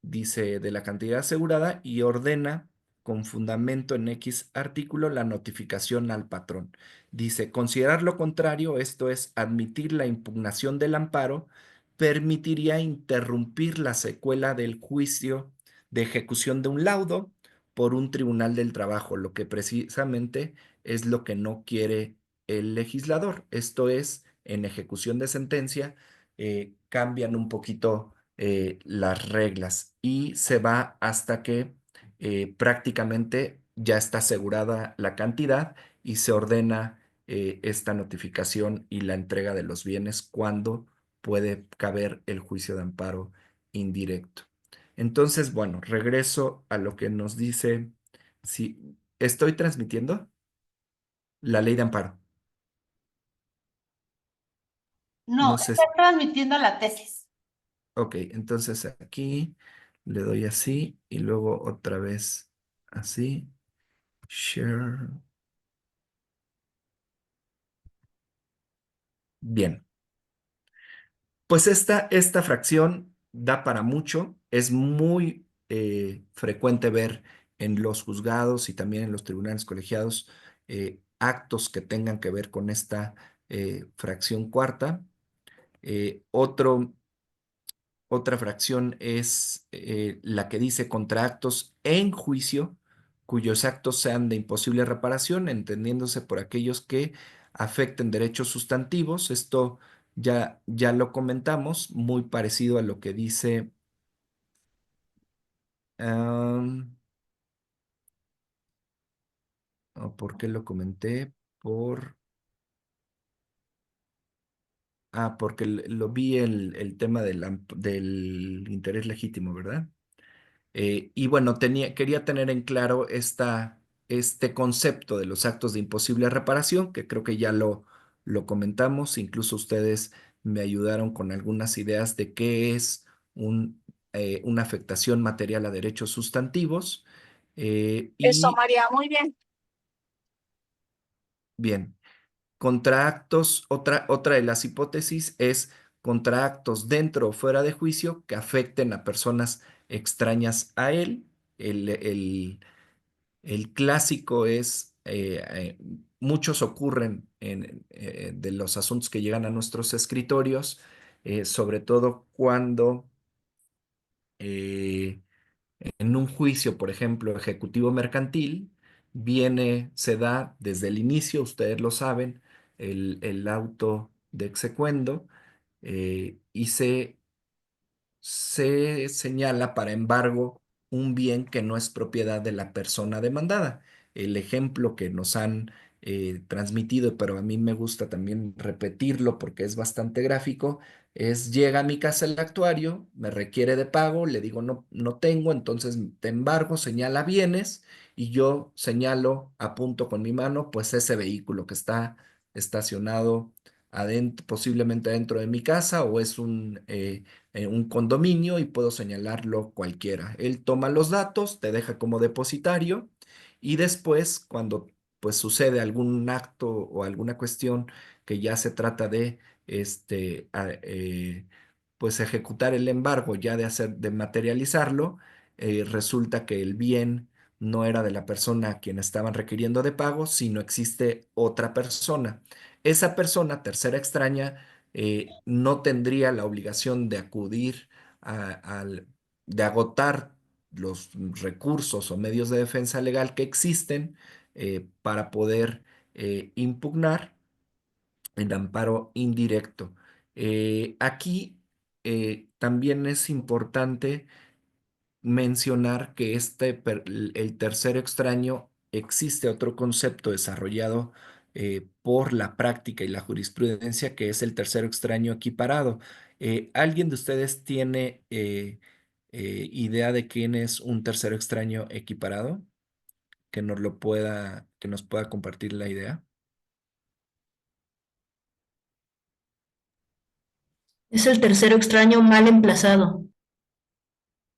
Dice, de la cantidad asegurada y ordena con fundamento en X artículo la notificación al patrón. Dice, considerar lo contrario, esto es, admitir la impugnación del amparo, permitiría interrumpir la secuela del juicio de ejecución de un laudo por un tribunal del trabajo, lo que precisamente es lo que no quiere el legislador. Esto es, en ejecución de sentencia, cambian un poquito las reglas y se va hasta que prácticamente ya está asegurada la cantidad y se ordena esta notificación y la entrega de los bienes cuando puede caber el juicio de amparo indirecto. Entonces, bueno, regreso a lo que nos dice, si estoy transmitiendo la ley de amparo. No, No sé está si, transmitiendo la tesis. ok, entonces aquí le doy así y luego otra vez así, share. Bien. Pues esta fracción da para mucho, es muy frecuente ver en los juzgados y también en los tribunales colegiados actos que tengan que ver con esta fracción cuarta. Otro Otra fracción es la que dice contra actos en juicio cuyos actos sean de imposible reparación, entendiéndose por aquellos que afecten derechos sustantivos. Esto ya lo comentamos, muy parecido a lo que dice, am, ¿por qué lo comenté? Por, porque lo vi el tema del interés legítimo, ¿verdad? Y bueno, quería tener en claro este concepto de los actos de imposible reparación, que creo que ya lo comentamos, incluso ustedes me ayudaron con algunas ideas de qué es una afectación material a derechos sustantivos. Eso, Y María, muy bien. bien, contra actos, otra de las hipótesis es contra actos dentro o fuera de juicio que afecten a personas extrañas a él. El clásico es, muchos ocurren de los asuntos que llegan a nuestros escritorios, sobre todo cuando eh, en un juicio, por ejemplo, ejecutivo mercantil, se da desde el inicio, ustedes lo saben, el auto de execuendo y se señala para embargo un bien que no es propiedad de la persona demandada. El ejemplo que nos han transmitido, pero a mí me gusta también repetirlo porque es bastante gráfico, es llega a mi casa el actuario, me requiere de pago, le digo no, no tengo, entonces te embargo, señala bienes y yo señalo, apunto con mi mano, pues ese vehículo que está estacionado adentro, posiblemente dentro de mi casa o es un condominio y puedo señalarlo cualquiera. Él toma los datos, te deja como depositario y después, cuando pues sucede algún acto o alguna cuestión que ya se trata de pues ejecutar el embargo, ya de materializarlo, resulta que el bien no era de la persona a quien estaban requiriendo de pago, sino existe otra persona. Esa persona, tercera extraña, no tendría la obligación de acudir de agotar los recursos o medios de defensa legal que existen para poder impugnar en amparo indirecto. Aquí también es importante mencionar que el tercero extraño existe otro concepto desarrollado por la práctica y la jurisprudencia que es el tercero extraño equiparado. ¿Alguien de ustedes tiene idea de quién es un tercero extraño equiparado? Que nos pueda compartir la idea. Es el tercero extraño mal emplazado.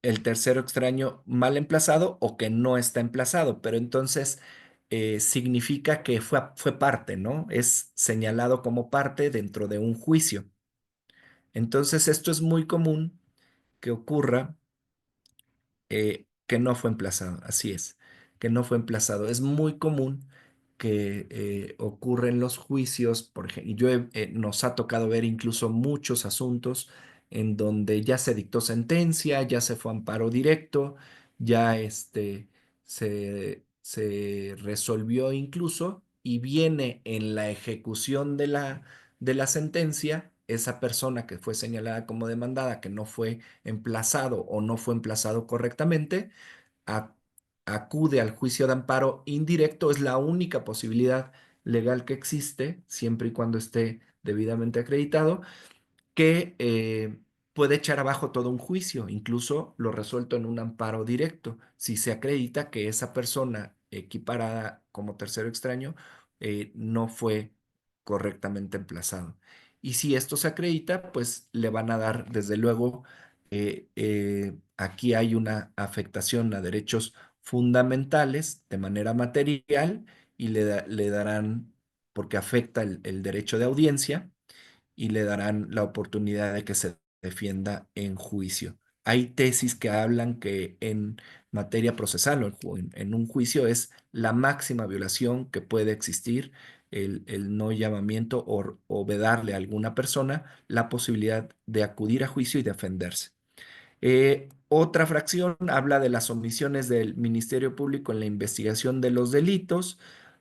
El tercero extraño mal emplazado o que no está emplazado, pero entonces significa que fue parte, ¿no? Es señalado como parte dentro de un juicio. Entonces esto es muy común que ocurra que no fue emplazado, así es, que no fue emplazado. Es muy común que ocurre en los juicios, por ejemplo, y nos ha tocado ver incluso muchos asuntos en donde ya se dictó sentencia, ya se fue a amparo directo, ya se resolvió incluso y viene en la ejecución de la sentencia esa persona que fue señalada como demandada, que no fue emplazado o no fue emplazado correctamente, a- acude al juicio de amparo indirecto. Es la única posibilidad legal que existe, siempre y cuando esté debidamente acreditado, que puede echar abajo todo un juicio, incluso lo resuelto en un amparo directo, si se acredita que esa persona equiparada como tercero extraño no fue correctamente emplazado. Y si esto se acredita, pues le van a dar, desde luego, aquí hay una afectación a derechos fundamentales de manera material y le darán, porque afecta el derecho de audiencia y le darán la oportunidad de que se defienda en juicio. Hay tesis que hablan que en materia procesal o en un juicio es la máxima violación que puede existir el no llamamiento o vedarle a alguna persona la posibilidad de acudir a juicio y defenderse. Otra fracción habla de las omisiones del Ministerio Público en la investigación de los delitos,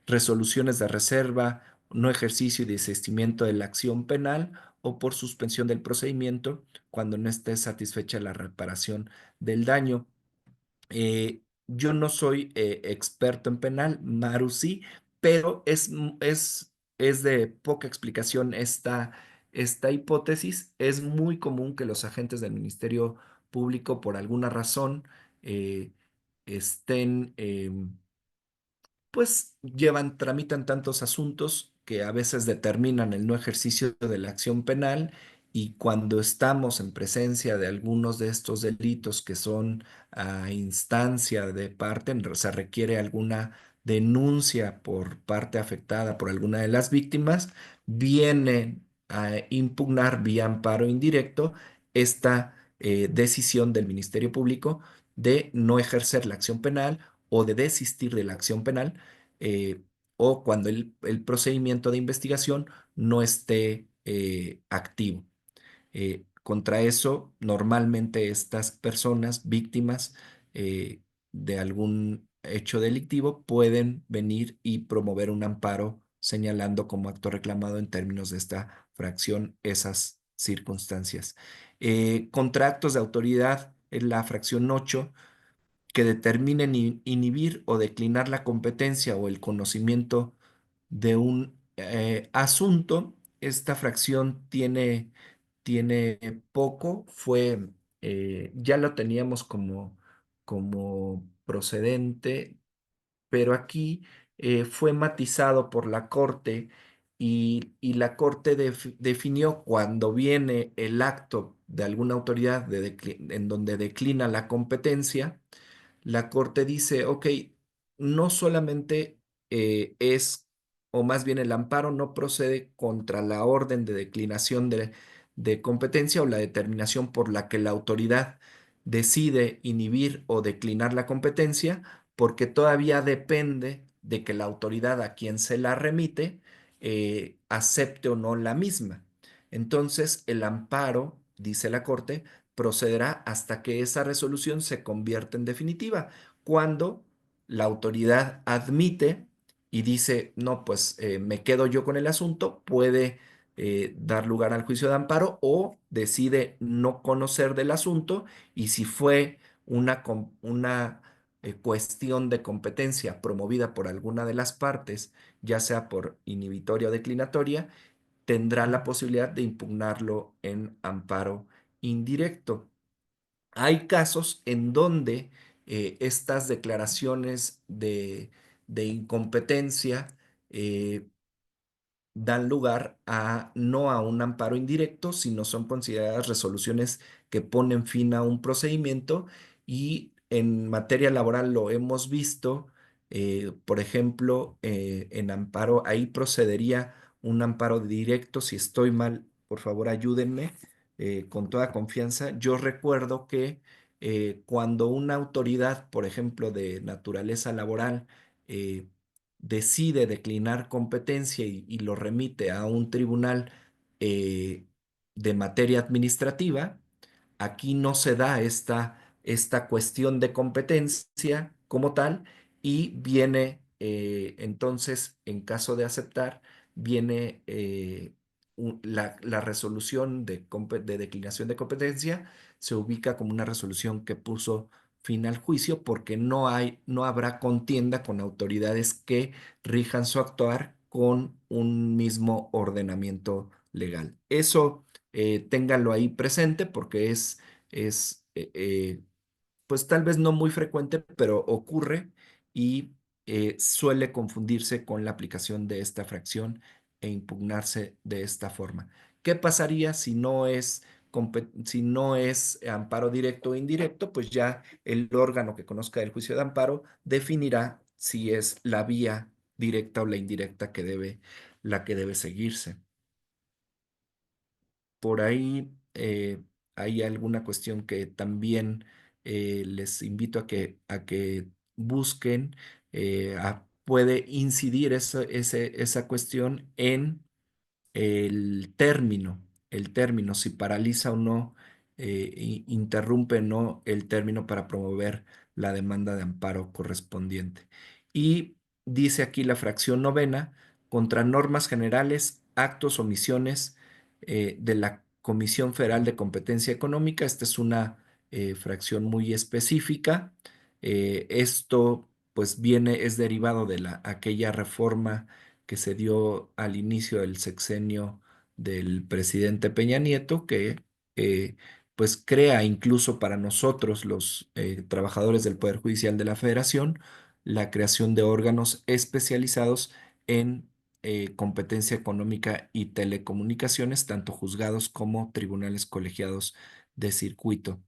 resoluciones de reserva, no ejercicio y desistimiento de la acción penal o por suspensión del procedimiento cuando no esté satisfecha la reparación del daño. Yo no soy experto en penal, Maru sí, pero es de poca explicación esta hipótesis. Es muy común que los agentes del Ministerio Público, por alguna razón, eh, estén pues tramitan tantos asuntos que a veces determinan el no ejercicio de la acción penal, y cuando estamos en presencia de algunos de estos delitos que son a instancia de parte, se requiere alguna denuncia por parte afectada por alguna de las víctimas, vienen a impugnar vía amparo indirecto esta decisión del Ministerio Público de no ejercer la acción penal o de desistir de la acción penal, eh, o cuando el procedimiento de investigación no esté activo. Contra eso, normalmente estas personas víctimas de algún hecho delictivo pueden venir y promover un amparo señalando como acto reclamado en términos de esta fracción esas circunstancias. Contra actos de autoridad, en la fracción 8 que determinen inhibir o declinar la competencia o el conocimiento de un asunto. Esta fracción tiene poco, ya lo teníamos como procedente, pero aquí fue matizado por la Corte, y la Corte definió cuando viene el acto de alguna autoridad en donde declina la competencia. La Corte dice, ok, no solamente o más bien el amparo no procede contra la orden de declinación de competencia o la determinación por la que la autoridad decide inhibir o declinar la competencia, porque todavía depende de que la autoridad a quien se la remite acepte o no la misma. Entonces, el amparo, dice la Corte, procederá hasta que esa resolución se convierta en definitiva. Cuando la autoridad admite y dice, no, pues me quedo yo con el asunto, puede dar lugar al juicio de amparo, o decide no conocer del asunto, y si fue una cuestión de competencia promovida por alguna de las partes, ya sea por inhibitoria o declinatoria, tendrá la posibilidad de impugnarlo en amparo indirecto. Hay casos en donde estas declaraciones de incompetencia eh, dan lugar no a un amparo indirecto, sino son consideradas resoluciones que ponen fin a un procedimiento, y en materia laboral lo hemos visto. Por ejemplo, en amparo, ahí procedería un amparo directo. Si estoy mal, por favor ayúdenme con toda confianza. Yo recuerdo que cuando una autoridad, por ejemplo, de naturaleza laboral, decide declinar competencia y lo remite a un tribunal eh, de materia administrativa, aquí no se da esta cuestión de competencia como tal, y viene entonces, en caso de aceptar, viene la resolución de declinación de competencia, se ubica como una resolución que puso fin al juicio, porque no habrá contienda con autoridades que rijan su actuar con un mismo ordenamiento legal. Eso ténganlo ahí presente, porque pues tal vez no muy frecuente, pero ocurre, y suele confundirse con la aplicación de esta fracción e impugnarse de esta forma. ¿Qué pasaría si no es amparo directo o indirecto? Pues ya el órgano que conozca del juicio de amparo definirá si es la vía directa o la indirecta la que debe seguirse. por ahí hay alguna cuestión que también les invito a que busquen. Puede incidir esa cuestión en el término, si paraliza o no, interrumpe o no el término para promover la demanda de amparo correspondiente. Y dice aquí la fracción novena, contra normas generales, actos, omisiones de la Comisión Federal de Competencia Económica. Esta es una fracción muy específica. Esto pues es derivado de aquella reforma que se dio al inicio del sexenio del presidente Peña Nieto, que eh, pues crea incluso para nosotros, los trabajadores del Poder Judicial de la Federación, la creación de órganos especializados en competencia económica y telecomunicaciones, tanto juzgados como tribunales colegiados de circuito.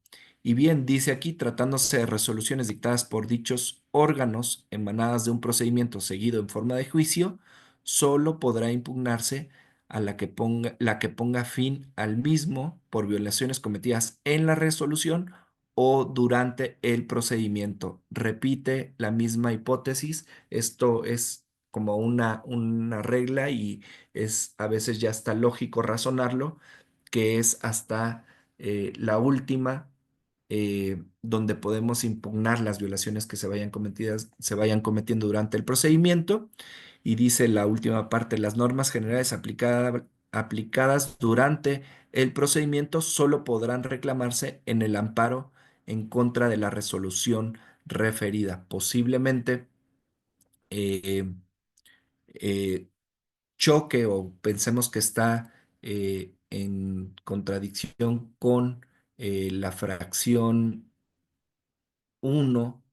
Y bien, dice aquí, tratándose de resoluciones dictadas por dichos órganos emanadas de un procedimiento seguido en forma de juicio, solo podrá impugnarse a la que ponga fin al mismo por violaciones cometidas en la resolución o durante el procedimiento. Repite la misma hipótesis. Esto es como una regla y es a veces ya hasta lógico razonarlo, que es hasta la última donde podemos impugnar las violaciones que se vayan cometiendo durante el procedimiento. Y dice la última parte, las normas generales aplicadas durante el procedimiento solo podrán reclamarse en el amparo en contra de la resolución referida. Posiblemente eh, eh, choque o pensemos que está en contradicción con la fracción uno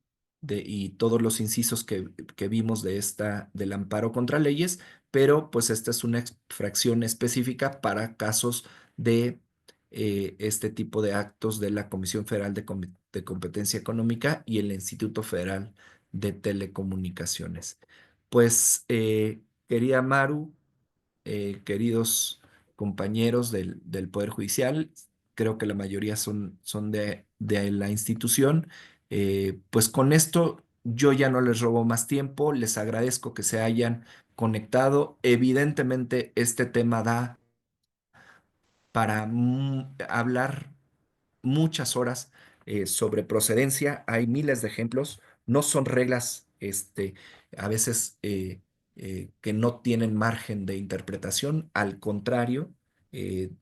y todos los incisos que vimos del amparo contra leyes, pero pues esta es una fracción específica para casos de este tipo de actos de la Comisión Federal de Competencia Económica y el Instituto Federal de Telecomunicaciones. Pues, querida Maru, queridos compañeros del Poder Judicial, creo que la mayoría son de la institución. Pues con esto yo ya no les robo más tiempo, les agradezco que se hayan conectado. Evidentemente este tema da para hablar muchas horas sobre procedencia. Hay miles de ejemplos. No son reglas, a veces que no tienen margen de interpretación. Al contrario,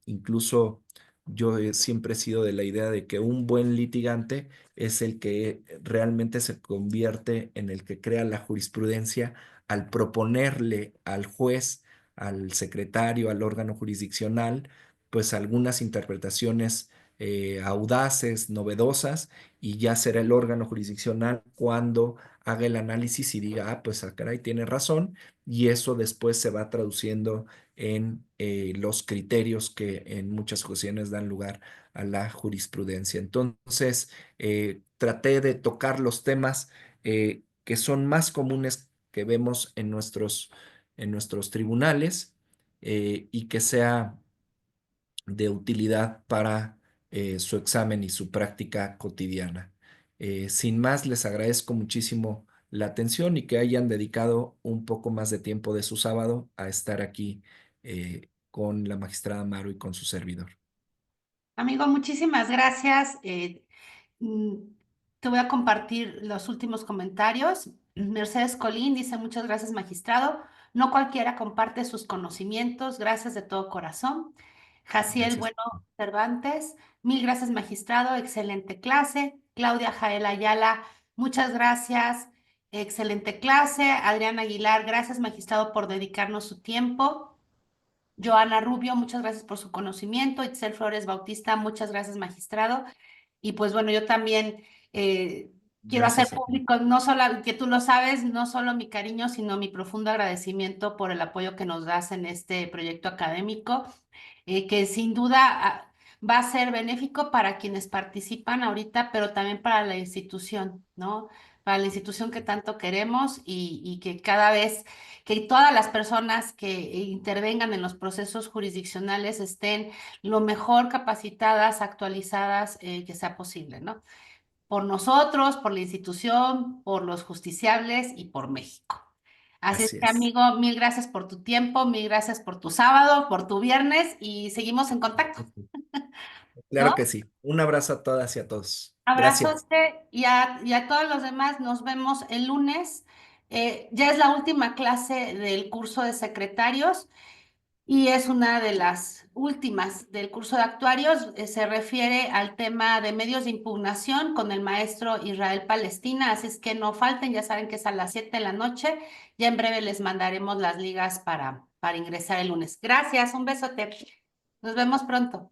incluso yo siempre he sido de la idea de que un buen litigante es el que realmente se convierte en el que crea la jurisprudencia al proponerle al juez, al secretario, al órgano jurisdiccional, pues algunas interpretaciones audaces, novedosas, y ya será el órgano jurisdiccional cuando haga el análisis y diga, ah, pues caray, tiene razón, y eso después se va traduciendo en los criterios que en muchas ocasiones dan lugar a la jurisprudencia. Entonces, traté de tocar los temas que son más comunes que vemos en nuestros tribunales, y que sea de utilidad para su examen y su práctica cotidiana. Sin más, les agradezco muchísimo la atención y que hayan dedicado un poco más de tiempo de su sábado a estar aquí con la magistrada Maru y con su servidor. Amigo, muchísimas gracias. Mm, Te voy a compartir los últimos comentarios. Mercedes Colín dice, muchas gracias, magistrado. No cualquiera comparte sus conocimientos. Gracias de todo corazón. Jaciel Gracias. Bueno Cervantes, mil gracias, magistrado. Excelente clase. Claudia Jael Ayala, muchas gracias. Excelente clase. Adrián Aguilar, gracias, magistrado, por dedicarnos su tiempo. Joana Rubio, muchas gracias por su conocimiento. Itzel Flores Bautista, muchas gracias, magistrado. Y pues bueno, yo también quiero hacer Gracias a ti. público, no solo, que tú lo sabes, no solo mi cariño, sino mi profundo agradecimiento por el apoyo que nos das en este proyecto académico, que sin duda va a ser benéfico para quienes participan ahorita, pero también para la institución, ¿no? para la institución que tanto queremos y que cada vez, que todas las personas que intervengan en los procesos jurisdiccionales estén lo mejor capacitadas, actualizadas, que sea posible, ¿no? Por nosotros, por la institución, por los justiciables y por México. Así es Así que, es. amigo, mil gracias por tu tiempo, mil gracias por tu sábado, por tu viernes y seguimos en contacto, Claro ¿no? que sí. Un abrazo a todas y a todos. Gracias. Abrazote y a todos los demás. Nos vemos el lunes. Ya es la última clase del curso de secretarios y es una de las últimas del curso de actuarios. Se refiere al tema de medios de impugnación con el maestro Israel Palestina. Así es que no falten, ya saben que es a las 7 de la noche. Ya en breve les mandaremos las ligas para ingresar el lunes. Gracias, un besote. Nos vemos pronto.